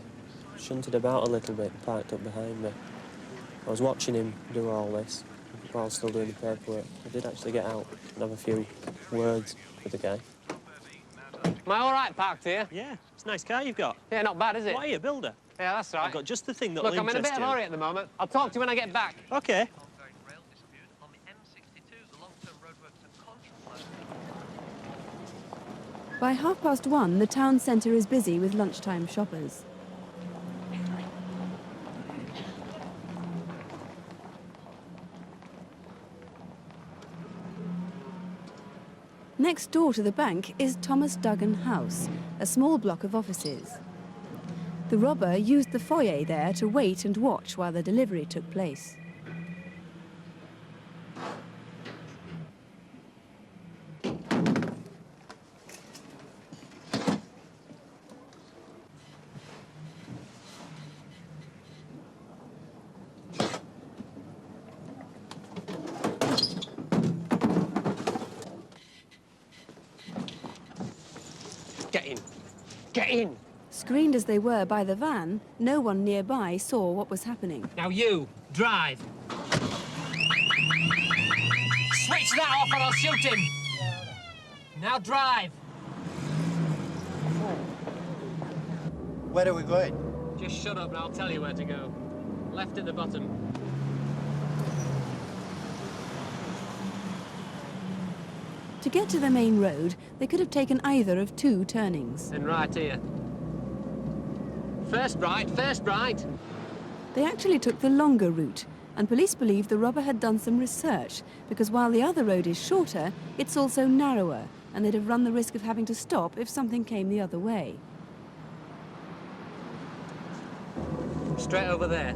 Shunted about a little bit and parked up behind me. I was watching him do all this while still doing the paperwork. I did actually get out and have a few words with the guy. Am I all right parked here? Yeah, it's a nice car you've got. Yeah, not bad, is it? What are you, a builder? Yeah, that's right. I've got just the thing that'll Look, I'm in a interest bit of a hurry at the moment. I'll talk to you when I get back. OK. By 1:30, the town centre is busy with lunchtime shoppers. Next door to the bank is Thomas Duggan House, a small block of offices. The robber used the foyer there to wait and watch while the delivery took place. Get in. Get in. Screened as they were by the van, no one nearby saw what was happening. Now you, drive. Switch that off or I'll shoot him. Now drive. Where are we going? Just shut up and I'll tell you where to go. Left at the bottom. To get to the main road, they could have taken either of two turnings. And right here. First right, first right. They actually took the longer route, and police believe the robber had done some research, because while the other road is shorter, it's also narrower, and they'd have run the risk of having to stop if something came the other way. Straight over there.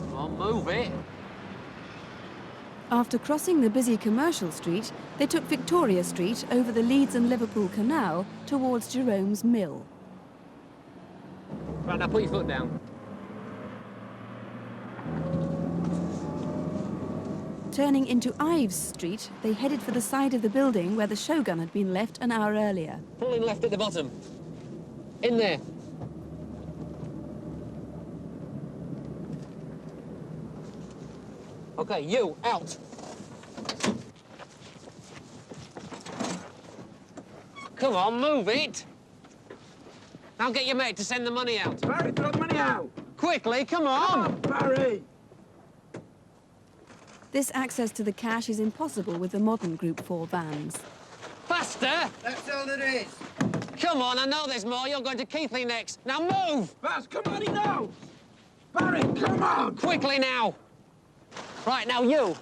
Come on, move it. After crossing the busy commercial street, they took Victoria Street over the Leeds and Liverpool Canal towards Jerome's Mill. Right, now put your foot down. Turning into Ives Street, they headed for the side of the building where the Shogun had been left an hour earlier. Pull in left at the bottom. In there. Okay, you, out. Come on, move it. Now get your mate to send the money out. Barry, throw the money out. Quickly, come on. Barry. This access to the cash is impossible with the modern Group 4 vans. Faster. That's all it is. Come on, I know there's more. You're going to Keithley next. Now move. Baz, come on, he knows. Barry, come on. Quickly now. Right, now you.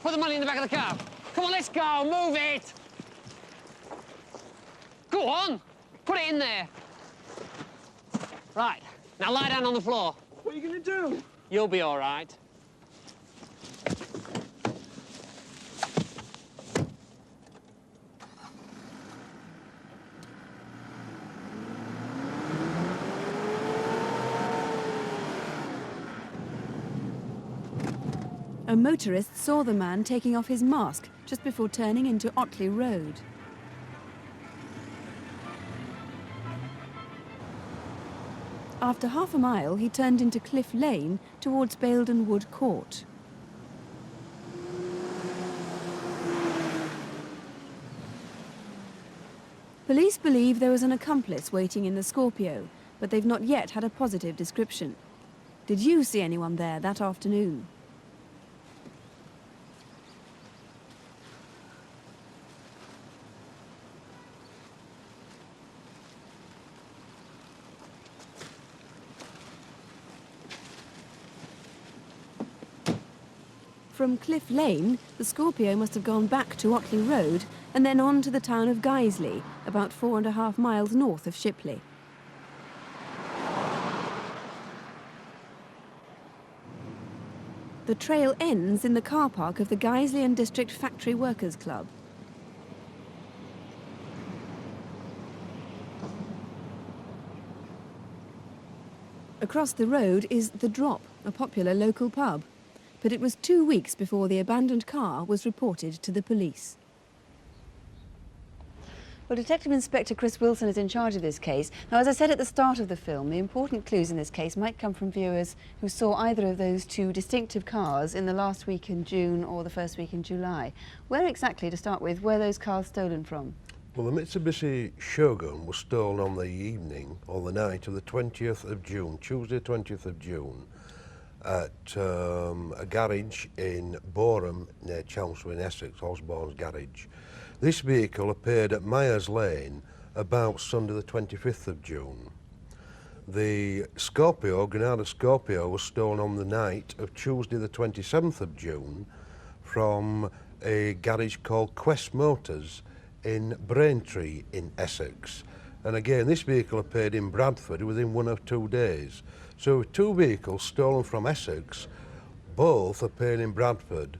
Put the money in the back of the car. Come on, let's go. Move it. Go on. Put it in there. Right. Now lie down on the floor. What are you going to do? You'll be all right. A motorist saw the man taking off his mask just before turning into Otley Road. After half a mile, he turned into Cliff Lane towards Baildon Wood Court. Police believe there was an accomplice waiting in the Scorpio, but they've not yet had a positive description. Did you see anyone there that afternoon? From Cliff Lane, the Scorpio must have gone back to Otley Road and then on to the town of Guiseley, about 4.5 miles north of Shipley. The trail ends in the car park of the Guiseley and District Factory Workers Club. Across the road is The Drop, a popular local pub. But it was 2 weeks before the abandoned car was reported to the police. Well, Detective Inspector Chris Wilson is in charge of this case. Now, as I said at the start of the film, the important clues in this case might come from viewers who saw either of those two distinctive cars in the last week in June or the first week in July. Where exactly, to start with, were those cars stolen from? Well, the Mitsubishi Shogun was stolen on the evening or the night of the 20th of June, Tuesday 20th of June, at a garage in Boreham near Chelmsford in Essex, Osborne's Garage. This vehicle appeared at Myers Lane about Sunday the 25th of June. The Scorpio, Granada Scorpio, was stolen on the night of Tuesday the 27th of June from a garage called Quest Motors in Braintree in Essex. And again, this vehicle appeared in Bradford within 1 or 2 days. So two vehicles stolen from Essex, both appeared in Bradford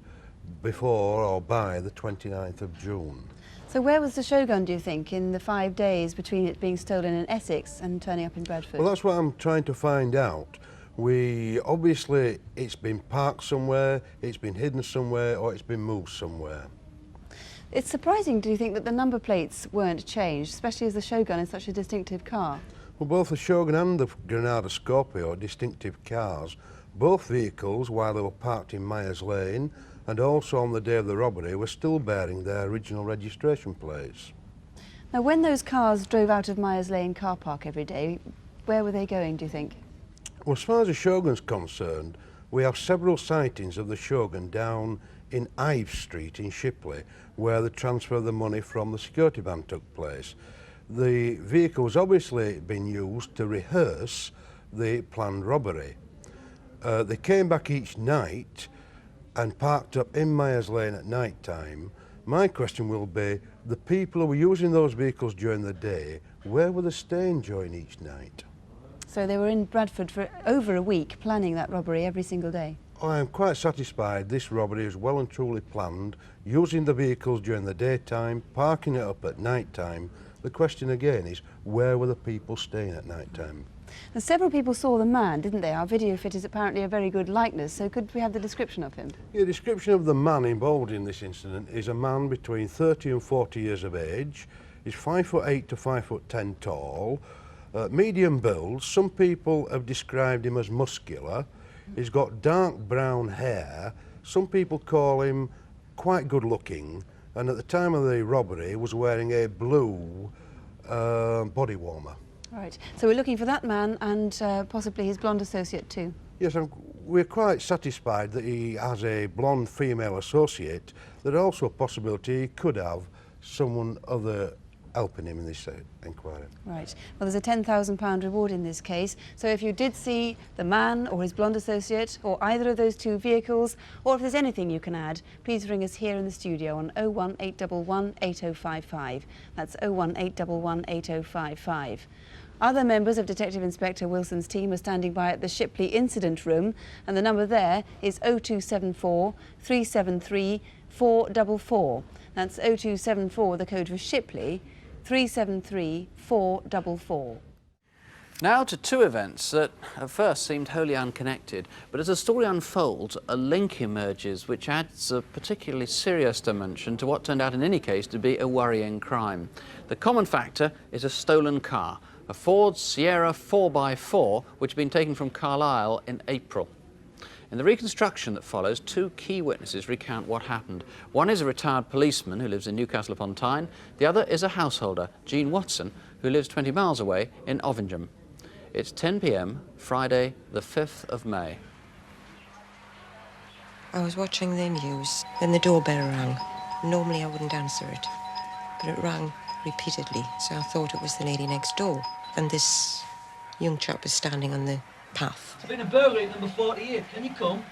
before or by the 29th of June. So where was the Shogun, do you think, in the 5 days between it being stolen in Essex and turning up in Bradford? Well, that's what I'm trying to find out. Obviously, it's been parked somewhere, it's been hidden somewhere, or it's been moved somewhere. It's surprising, do you think, that the number plates weren't changed, especially as the Shogun is such a distinctive car? Well, both the Shogun and the Granada Scorpio are distinctive cars. Both vehicles, while they were parked in Myers Lane and also on the day of the robbery, were still bearing their original registration plates. Now, when those cars drove out of Myers Lane car park every day, where were they going, do you think? Well, as far as the Shogun's concerned, We have several sightings of the Shogun down in Ives Street in Shipley, where the transfer of the money from the security van took place. The vehicle was obviously been used to rehearse the planned robbery. They came back each night and parked up in Myers Lane at night time. My question will be, the people who were using those vehicles during the day, where were they staying during each night? So they were in Bradford for over a week, planning that robbery every single day? I am quite satisfied this robbery is well and truly planned, using the vehicles during the daytime, parking it up at night time. The question again is, where were the people staying at night time? And several people saw the man, didn't they? Our video fit is apparently a very good likeness, so could we have the description of him? The description of the man involved in this incident is a man between 30 and 40 years of age. He's 5'8" to 5'10" tall, medium build. Some people have described him as muscular. He's got dark brown hair. Some people call him quite good looking, and at the time of the robbery was wearing a blue body warmer. Right, so we're looking for that man and possibly his blonde associate too. Yes, we're quite satisfied that he has a blonde female associate. There's also a possibility he could have someone other helping him in this inquiry. Right, well there's a £10,000 reward in this case, so if you did see the man or his blonde associate or either of those two vehicles, or if there's anything you can add, please ring us here in the studio on 01811 8055. That's 01811 8055. Other members of Detective Inspector Wilson's team are standing by at the Shipley incident room, and the number there is 0274 373 444. That's 0274, the code for Shipley, 373 444. Now to two events that at first seemed wholly unconnected, but as the story unfolds, a link emerges which adds a particularly serious dimension to what turned out in any case to be a worrying crime. The common factor is a stolen car, a Ford Sierra 4x4, which had been taken from Carlisle in April. In the reconstruction that follows, two key witnesses recount what happened. One is a retired policeman who lives in Newcastle upon Tyne. The other is a householder, Jean Watson, who lives 20 miles away in Ovingham. It's 10 p.m, Friday, the 5th of May. I was watching the news, then the doorbell rang. Normally I wouldn't answer it, but it rang repeatedly, so I thought it was the lady next door. And this young chap was standing on the path. There's been a burglary at number 48. Can you come?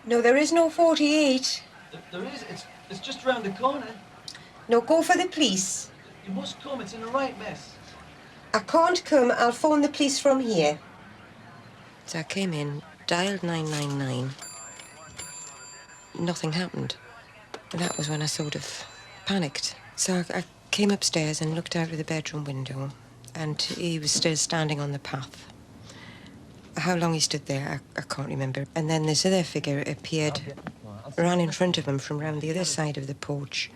No, there is no 48. There is. It's just round the corner. No, go for the police. You must come. It's in the right mess. I can't come. I'll phone the police from here. So I came in, dialed 999. Nothing happened. And that was when I sort of panicked. So I came upstairs and looked out of the bedroom window, and he was still standing on the path. How long he stood there, I can't remember. And then this other figure appeared, ran in front of him from round the other side of the porch.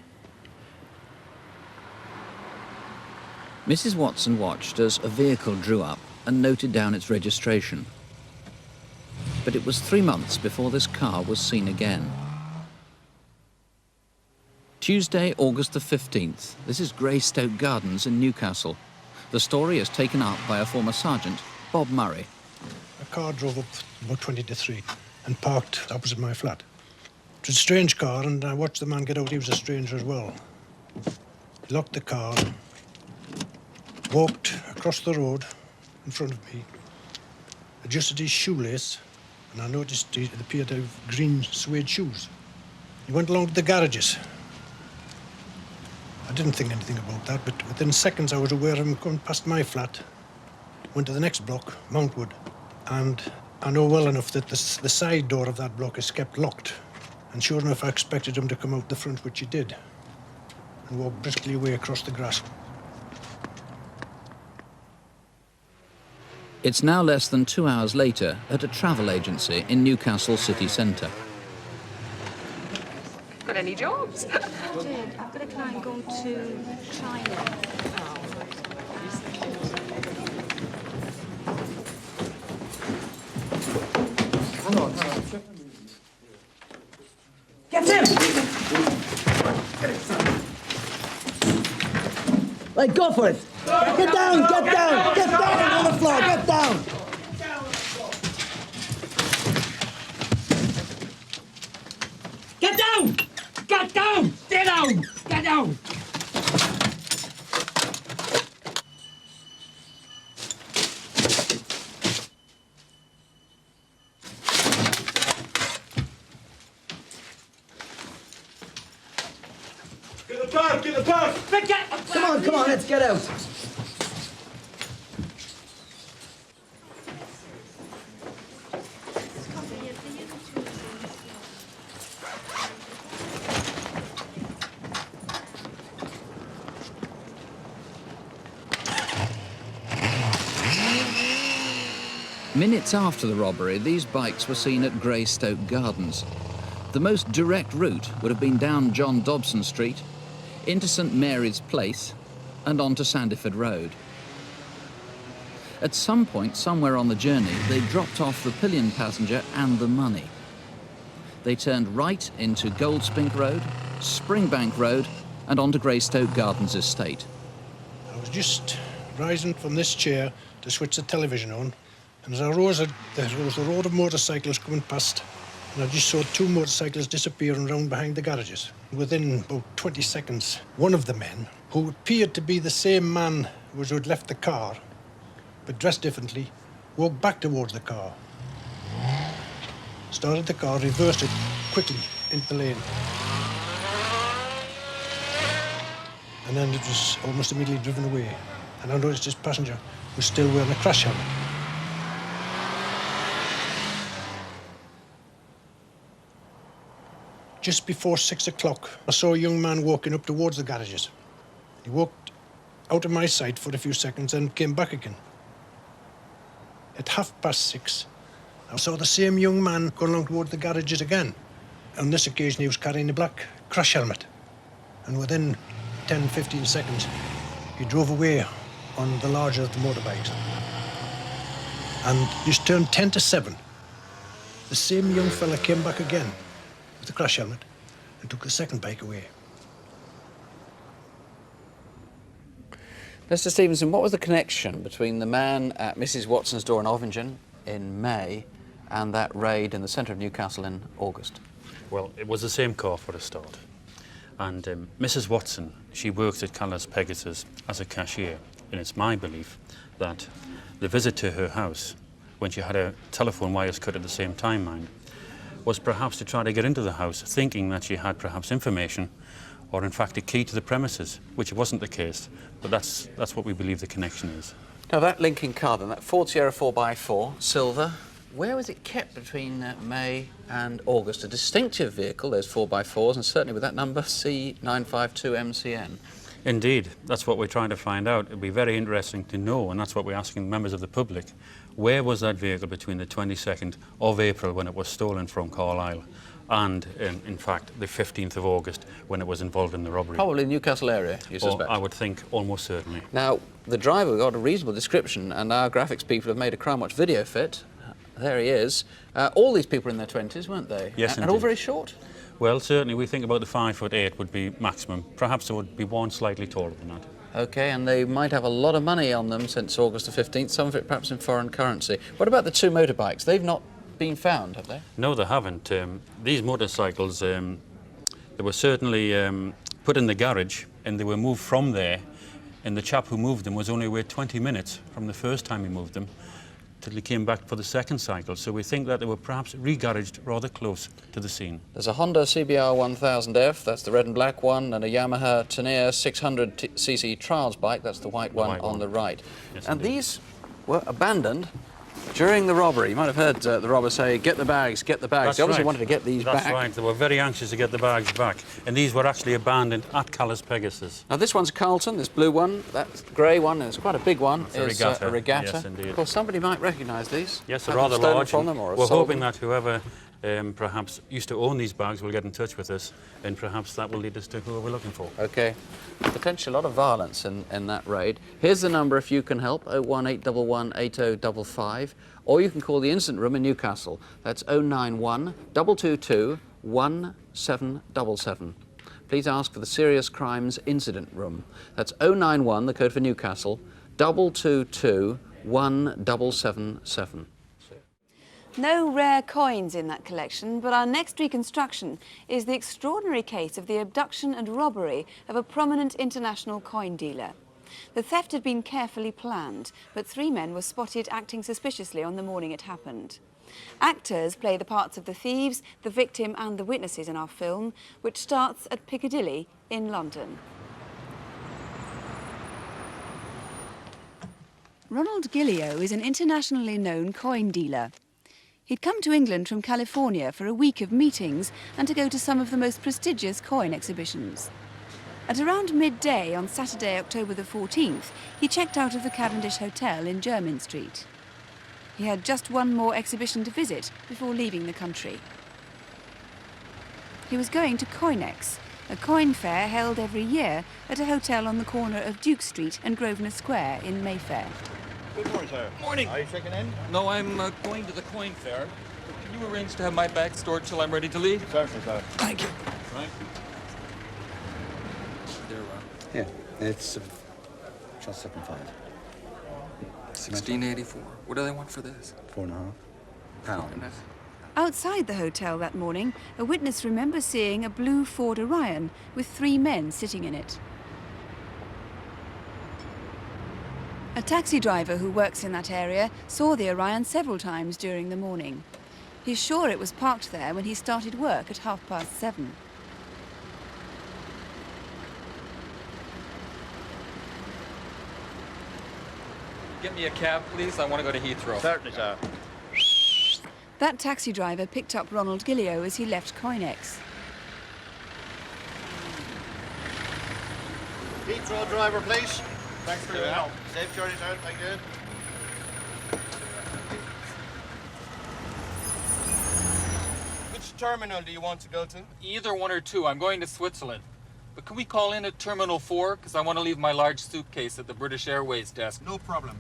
Mrs. Watson watched as a vehicle drew up and noted down its registration. But it was 3 months before this car was seen again. Tuesday, August the 15th. This is Greystoke Gardens in Newcastle. The story is taken up by a former sergeant, Bob Murray. A car drove up about 20 to 3 and parked opposite my flat. It was a strange car, and I watched the man get out. He was a stranger as well. He locked the car, walked across the road in front of me, adjusted his shoelace, and I noticed he appeared to have green suede shoes. He went along to the garages. I didn't think anything about that, but within seconds I was aware of him coming past my flat, went to the next block, Mountwood, and I know well enough that the side door of that block is kept locked. And sure enough, I expected him to come out the front, which he did, and walk briskly away across the grass. It's now less than 2 hours later at a travel agency in Newcastle city centre. Got any jobs? I did. I've got a client going to China. Hang on. Get him! Right, go for it! Get down! Get down! Get down on the floor! Get down! down! Get down! Get the bag, get the bag! Come on, let's get out. Minutes after the robbery, these bikes were seen at Greystoke Gardens. The most direct route would have been down John Dobson Street, into St Mary's Place, and onto Sandyford Road. At some point, somewhere on the journey, they dropped off the pillion passenger and the money. They turned right into Goldspink Road, Springbank Road, and onto Greystoke Gardens Estate. I was just rising from this chair to switch the television on, and as I rose, there was a road of motorcycles coming past, and I just saw two motorcycles disappearing round behind the garages. Within about 20 seconds, one of the men, who appeared to be the same man who had left the car, but dressed differently, walked back towards the car, started the car, reversed it quickly into the lane, and then it was almost immediately driven away. And I noticed his passenger was still wearing a crash helmet. Just before 6 o'clock, I saw a young man walking up towards the garages. He walked out of my sight for a few seconds and came back again. At 6:30, I saw the same young man going along towards the garages again. On this occasion, he was carrying a black crash helmet. And within 10, 15 seconds, he drove away on the larger of the motorbikes. And just turned 10 to 7. The same young fella came back again with the crash helmet and took the second bike away. Mr. Stevenson, what was the connection between the man at Mrs. Watson's door in Ovingen in May and that raid in the centre of Newcastle in August? Well, it was the same car for a start. And Mrs. Watson, she worked at Callas Pegasus as a cashier. And it's my belief that the visit to her house, when she had her telephone wires cut at the same time, mind, was perhaps to try to get into the house, thinking that she had perhaps information or in fact a key to the premises, which wasn't the case, but that's what we believe the connection is. Now that Lincoln car then, that Ford Sierra 4x4, silver, where was it kept between May and August? A distinctive vehicle, those 4x4s, and certainly with that number, C952MCN. Indeed, that's what we're trying to find out. It'd be very interesting to know, and that's what we're asking members of the public. Where was that vehicle between the 22nd of April when it was stolen from Carlisle and, in fact, the 15th of August when it was involved in the robbery? Probably Newcastle area, you suspect? I would think almost certainly. Now, the driver got a reasonable description, and our graphics people have made a Crimewatch video fit. There he is. All these people were in their 20s, weren't they? Yes, and all very short? Well, certainly we think about the 5'8" would be maximum. Perhaps there would be one slightly taller than that. OK, and they might have a lot of money on them since August the 15th, some of it perhaps in foreign currency. What about the two motorbikes? They've not been found, have they? No, they haven't. These motorcycles, they were certainly put in the garage and they were moved from there, and the chap who moved them was only away 20 minutes from the first time he moved them till he came back for the second cycle. So we think that they were perhaps re-garaged rather close to the scene. There's a Honda CBR 1000F, that's the red and black one, and a Yamaha Tenere 600cc trials bike, that's the white one on the right. Yes, and indeed. these were abandoned during the robbery. You might have heard the robber say, get the bags, get the bags. That's They obviously right. wanted to get these back. That's right. They were very anxious to get the bags back. And these were actually abandoned at Callas Pegasus. Now this one's a Carlton, this blue one, that grey one, and it's quite a big one, It's is a regatta. Yes, indeed. Of course, somebody might recognise these. Yes, they're Have rather them stolen large. from them or We're sold hoping them. that whoever perhaps used to own these bags will get in touch with us, and perhaps that will lead us to who we're looking for. OK. Potentially a lot of violence in that raid. Here's the number if you can help, 01811 8055, or you can call the incident room in Newcastle. That's 091 222 1777. Please ask for the Serious Crimes Incident Room. That's 091, the code for Newcastle, 222 1777. No rare coins in that collection, but our next reconstruction is the extraordinary case of the abduction and robbery of a prominent international coin dealer. The theft had been carefully planned, but 3 men were spotted acting suspiciously on the morning it happened. Actors play the parts of the thieves, the victim and the witnesses in our film, which starts at Piccadilly in London. Ronald Gillio is an internationally known coin dealer. He'd come to England from California for a week of meetings and to go to some of the most prestigious coin exhibitions. At around midday on Saturday, October the 14th, he checked out of the Cavendish Hotel in Jermyn Street. He had just one more exhibition to visit before leaving the country. He was going to Coinex, a coin fair held every year at a hotel on the corner of Duke Street and Grosvenor Square in Mayfair. Good morning, sir. Morning. Are you checking in? No, I'm going to the coin fair. Can you arrange to have my bag stored till I'm ready to leave? Certainly, sir. Thank you. Right. There, Yeah, it's just 7.5. 1684. What do they want for this? £4.5 pounds. Outside the hotel that morning, a witness remembers seeing a blue Ford Orion with 3 men sitting in it. A taxi driver who works in that area saw the Orion several times during the morning. He's sure it was parked there when he started work at 7:30. Get me a cab, please. I want to go to Heathrow. Certainly, sir. That taxi driver picked up Ronald Gillio as he left Coinex. Heathrow driver, please. Thanks for your help. Safe journey, sir. Thank you. Which terminal do you want to go to? Either one or two. I'm going to Switzerland. But can we call in at Terminal 4? Because I want to leave my large suitcase at the British Airways desk. No problem.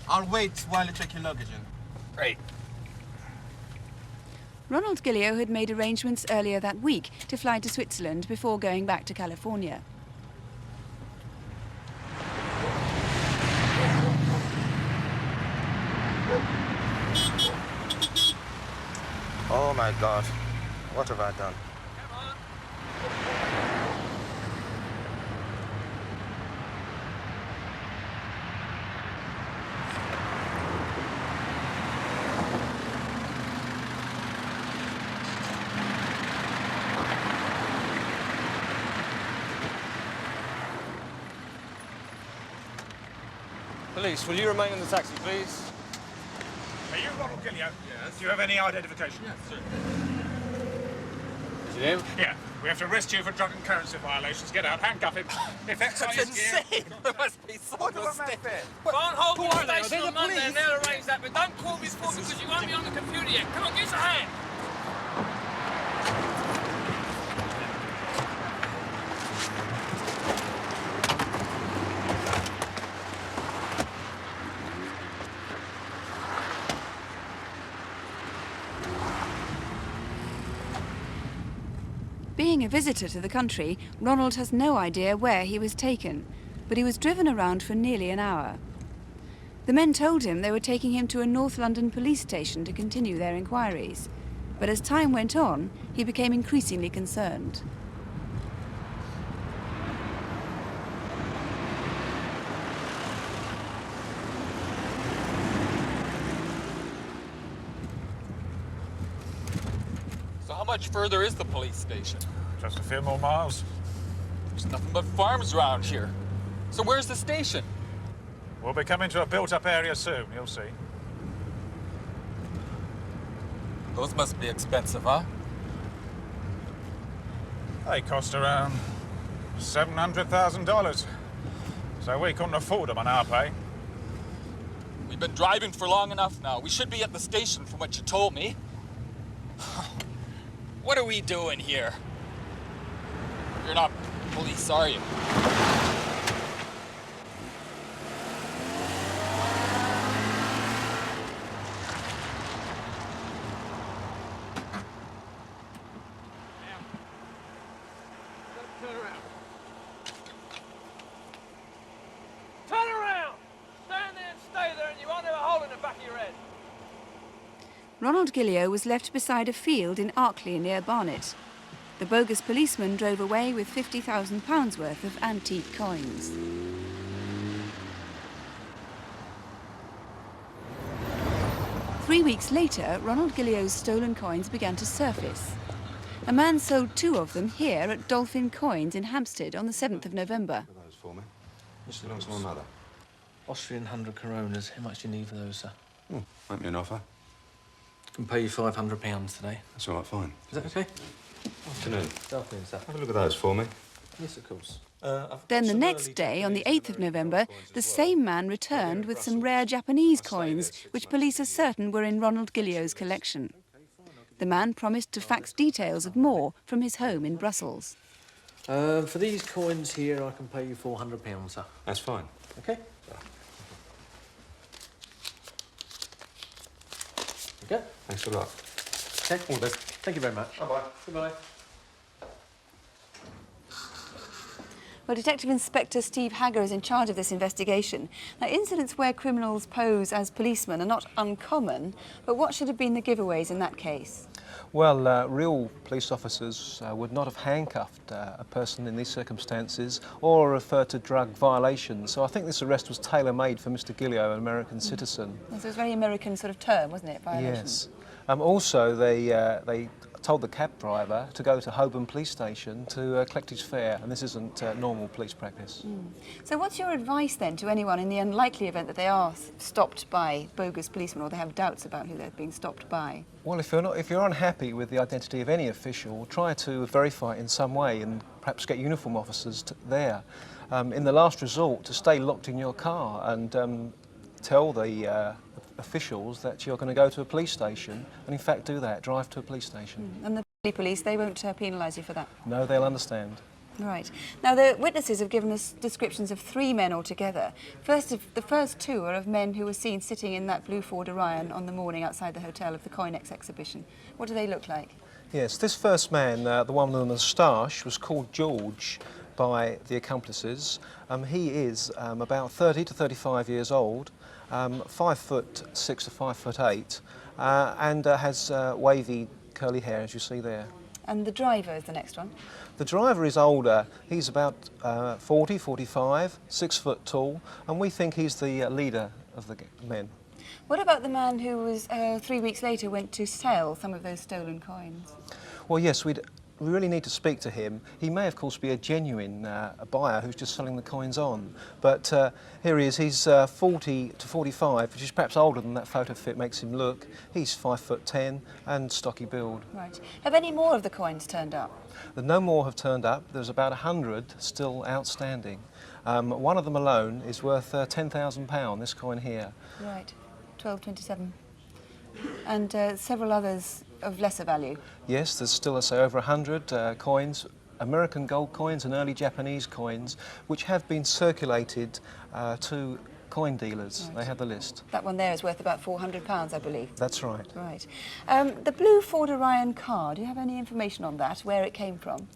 I'll wait while you check your luggage in. Great. Ronald Gillio had made arrangements earlier that week to fly to Switzerland before going back to California. Oh, my God. What have I done? Police, will you remain in the taxi, please? Are you Ronald Gillio? Yes. Do you have any identification? Yes, sir. Is it him? Yeah. We have to arrest you for drug and currency violations. Get out, handcuff him. If that's insane. There must be some What mistake. Can't hold Who me are they? station Are they on the Monday police? and they'll arrange that, but don't call me before because you won't be on the computer yet. Come on, give us a hand. Being a visitor to the country, Ronald has no idea where he was taken, but he was driven around for nearly an hour. The men told him they were taking him to a North London police station to continue their inquiries, but as time went on, he became increasingly concerned. So how much further is the police station? Just a few more miles. There's nothing but farms around here. So where's the station? We'll be coming to a built-up area soon, you'll see. Those must be expensive, huh? They cost around $700,000. So we couldn't afford them on our pay. We've been driving for long enough now. We should be at the station from what you told me. What are we doing here? You're not police, are you? Turn around. Turn around! Stand there and stay there and you won't have a hole in the back of your head. Ronald Gillio was left beside a field in Arkley near Barnet. The bogus policeman drove away with £50,000 worth of antique coins. Three weeks later, Ronald Gillio's stolen coins began to surface. A man sold 2 of them here at Dolphin Coins in Hampstead on the 7th of November. Those for me. This belongs to my mother. Austrian 100 coronas. How much do you need for those, sir? Make me an offer. I can pay you £500 today. That's all right, fine. Is that okay? Afternoon. Good afternoon, sir. Have a look at those for me. Yes, of course. Then the next day, on the 8th of November, the same man returned with some rare Japanese coins, which police are certain were in Ronald Gillio's collection. The man promised to fax details of more from his home in Brussels. For these coins here, I can pay you £400, sir. That's fine. Okay? Okay. Thanks a lot. Okay. All the best. Thank you very much. Bye-bye. Goodbye. Well, Detective Inspector Steve Hagger is in charge of this investigation. Now, incidents where criminals pose as policemen are not uncommon, but what should have been the giveaways in that case? Well, real police officers would not have handcuffed a person in these circumstances or referred to drug violations. So I think this arrest was tailor-made for Mr. Gillio, an American citizen. Yes, it was a very American sort of term, wasn't it, violation? Yes. Also, they told the cab driver to go to Holborn Police Station to collect his fare, and this isn't normal police practice. So what's your advice then to anyone in the unlikely event that they are stopped by bogus policemen or they have doubts about who they're being stopped by? Well, if you're unhappy with the identity of any official, try to verify it in some way and perhaps get uniform officers there. In the last resort, to stay locked in your car and tell the officials that you're going to go to a police station, and in fact do that, drive to a police station. And the police, they won't penalise you for that? No, they'll understand. Right. Now, the witnesses have given us descriptions of 3 men altogether. The first 2 are of men who were seen sitting in that blue Ford Orion on the morning outside the hotel of the Coinex exhibition. What do they look like? Yes, this first man, the one with the moustache, was called George by the accomplices. He is about 30 to 35 years old, 5'6" to 5'8", and has wavy curly hair, as you see there. And the driver is the next one? The driver is older. He's about 40, 45, 6 foot tall, and we think he's the leader of the men. What about the man who was 3 weeks later went to sell some of those stolen coins? Well, yes, we really need to speak to him. He may, of course, be a genuine buyer who's just selling the coins on. But here he is. He's 40 to 45, which is perhaps older than that photo fit makes him look. He's 5'10" and stocky build. Right. Have any more of the coins turned up? No more have turned up. There's about 100 still outstanding. One of them alone is worth £10,000, this coin here. Right. 1227. And several others of lesser value? Yes, there's still, I say, over 100 coins, American gold coins and early Japanese coins, which have been circulated to coin dealers. Right. They have the list. That one there is worth about £400, I believe. That's right. Right. The blue Ford Orion car, do you have any information on that, where it came from?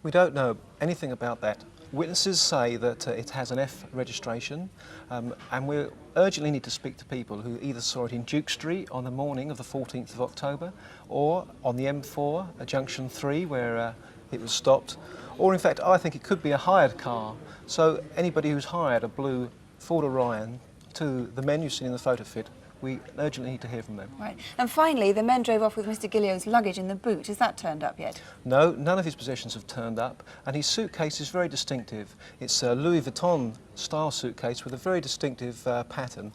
We don't know anything about that. Witnesses say that it has an F registration, and we urgently need to speak to people who either saw it in Duke Street on the morning of the 14th of October, or on the M4 at Junction 3 where it was stopped, or in fact I think it could be a hired car. So anybody who's hired a blue Ford Orion to the men you've seen in the photo fit, we urgently need to hear from them. Right. And finally, the men drove off with Mr. Gillio's luggage in the boot. Has that turned up yet? No, none of his possessions have turned up, and his suitcase is very distinctive. It's a Louis Vuitton style suitcase with a very distinctive pattern.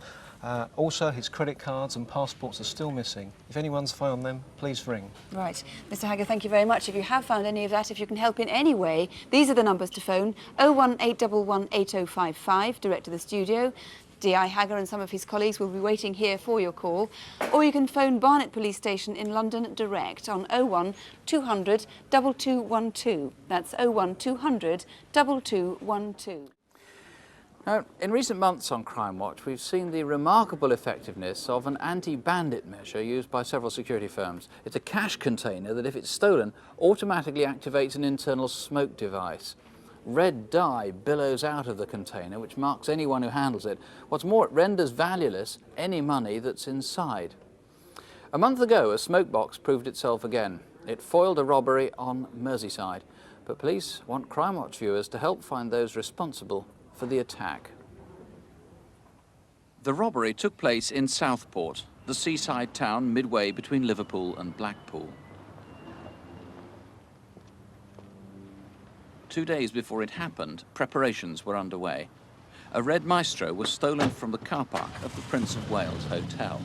Also, his credit cards and passports are still missing. If anyone's found them, please ring. Right. Mr. Hagger, thank you very much. If you have found any of that, if you can help in any way, these are the numbers to phone: 01811 8055, direct to the studio. D.I. Hagger and some of his colleagues will be waiting here for your call. Or you can phone Barnet Police Station in London direct on 01200 2212. That's 01200 2212. Now, in recent months on Crimewatch, we've seen the remarkable effectiveness of an anti-bandit measure used by several security firms. It's a cash container that, if it's stolen, automatically activates an internal smoke device. Red dye billows out of the container, which marks anyone who handles it. What's more, it renders valueless any money that's inside. A month ago, a smokebox proved itself again. It foiled a robbery on Merseyside, but police want Crimewatch viewers to help find those responsible for the attack. The robbery took place in Southport, the seaside town midway between Liverpool and Blackpool. 2 days before it happened, preparations were underway. A red Maestro was stolen from the car park of the Prince of Wales Hotel.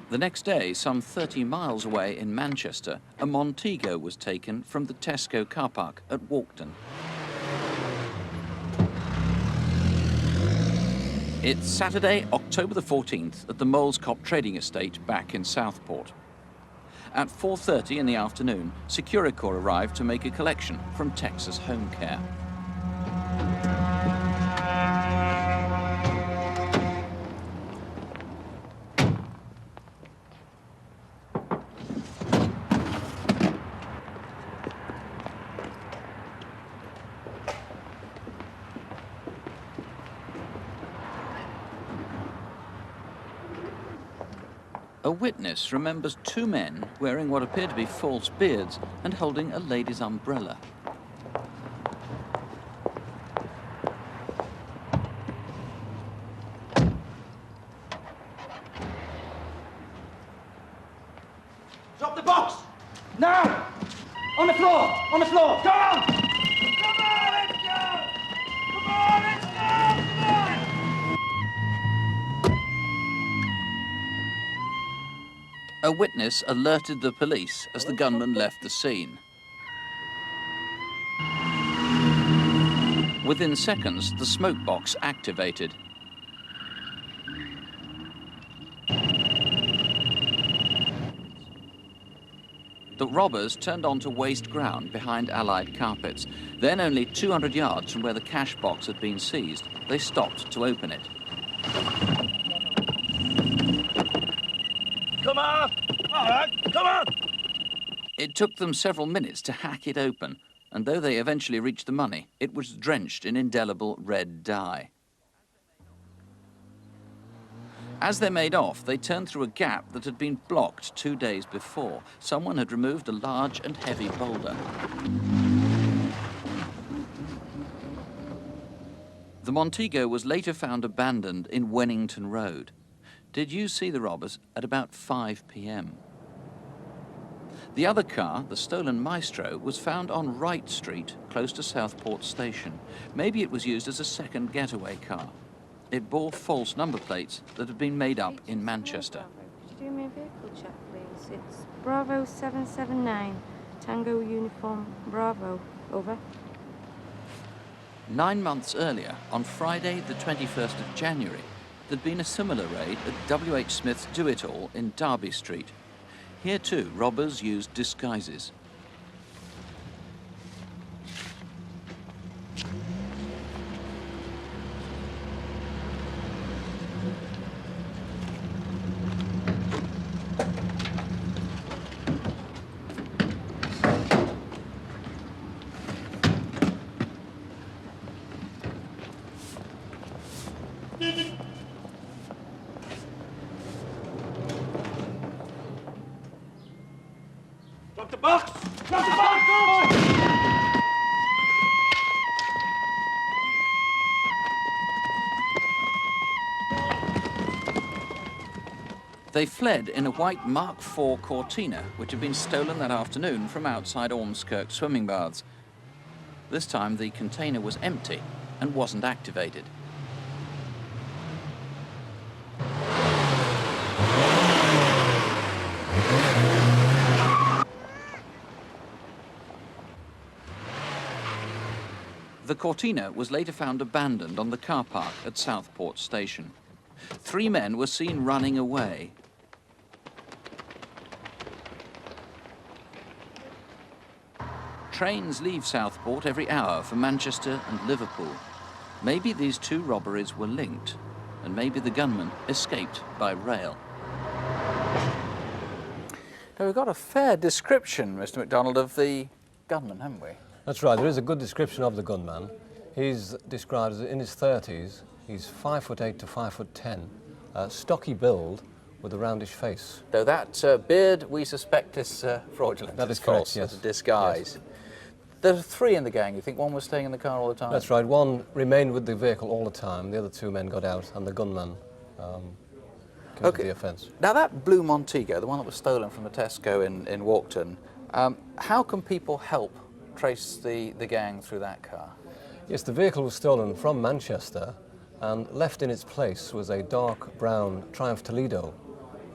The next day, some 30 miles away in Manchester, a Montego was taken from the Tesco car park at Walkden. It's Saturday, October the 14th, at the Molescop trading estate back in Southport. At 4:30 in the afternoon, Securicor arrived to make a collection from Texas Home Care. A witness remembers two men wearing what appear to be false beards and holding a lady's umbrella. Drop the box! Now! On the floor! On the floor! Go on! Come on, let's go! Come on, let's go! Come on! A witness alerted the police as the gunman left the scene. Within seconds, the smoke box activated. The robbers turned onto waste ground behind Allied carpets. Then, only 200 yards from where the cash box had been seized, they stopped to open it. Come on! All right, come on! It took them several minutes to hack it open, and though they eventually reached the money, it was drenched in indelible red dye. As they made off, they turned through a gap that had been blocked 2 days before. Someone had removed a large and heavy boulder. The Montego was later found abandoned in Wennington Road. Did you see the robbers at about 5 p.m? The other car, the stolen Maestro, was found on Wright Street, close to Southport Station. Maybe it was used as a second getaway car. It bore false number plates that had been made up in Manchester. Could you do me a vehicle check, please? It's Bravo 779, Tango Uniform Bravo. Over. 9 months earlier, on Friday, the 21st of January, there'd been a similar raid at W.H. Smith's Do-It-All in Derby Street. Here too, robbers used disguises. Drop the box! Drop the box! They fled in a white Mark IV Cortina, which had been stolen that afternoon from outside Ormskirk swimming baths. This time the container was empty and wasn't activated. The Cortina was later found abandoned on the car park at Southport Station. 3 men were seen running away. Trains leave Southport every hour for Manchester and Liverpool. Maybe these 2 robberies were linked, and maybe the gunman escaped by rail. Now, we've got a fair description, Mr. MacDonald, of the gunman, haven't we? That's right, there is a good description of the gunman. He's described as in his 30s, he's 5'8" to 5'10", stocky build with a roundish face. Though that beard we suspect is fraudulent. That is It's correct, false, yes. it's a disguise. Yes. There are 3 in the gang. You think one was staying in the car all the time? That's right, one remained with the vehicle all the time, the other 2 men got out and the gunman committed the offence. Now that blue Montego, the one that was stolen from the Tesco in Walkton, how can people help trace the gang through that car? Yes, the vehicle was stolen from Manchester and left in its place was a dark brown Triumph Toledo,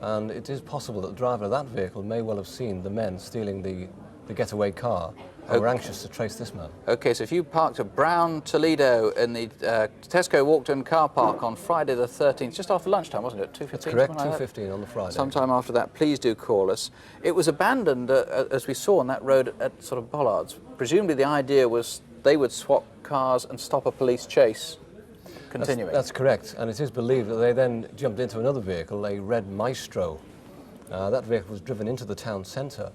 and it is possible that the driver of that vehicle may well have seen the men stealing the getaway car and were anxious to trace this man. Okay, so if you parked a brown Toledo in the Tesco Walkton car park on Friday the 13th, just after lunchtime, wasn't it? 2:15? That's correct, 2:15 on the Friday. Sometime after that, please do call us. It was abandoned, as we saw on that road at sort of bollards. Presumably the idea was they would swap cars and stop a police chase continuing. That's correct, and it is believed that they then jumped into another vehicle, a red Maestro. That vehicle was driven into the town centre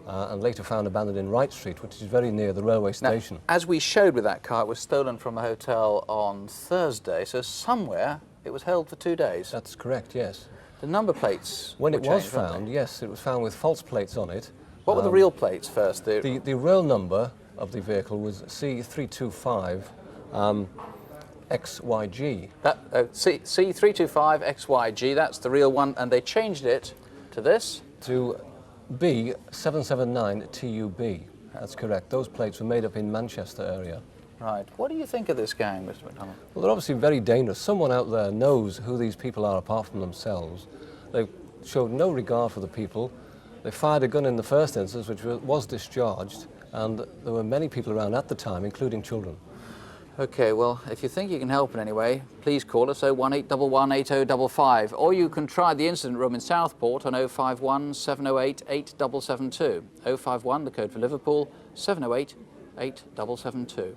and later found abandoned in Wright Street, which is very near the railway station. Now, as we showed with that car, it was stolen from a hotel on Thursday, so somewhere it was held for 2 days. That's correct, yes. The number plates When were it was changed, weren't found, yes, it was found with false plates on it. What were the real plates first? The real number of the vehicle was C325 XYG. C325 XYG, that's the real one, and they changed it to this? To B779 TUB. That's correct. Those plates were made up in Manchester area. Right. What do you think of this gang, Mr. McDonald? Well, they're obviously very dangerous. Someone out there knows who these people are apart from themselves. They showed no regard for the people. They fired a gun in the first instance, which was discharged, and there were many people around at the time, including children. Okay, well, if you think you can help in any way, please call us 018118055, or you can try the incident room in Southport on 051 708 8772. 051, the code for Liverpool, 708 8772.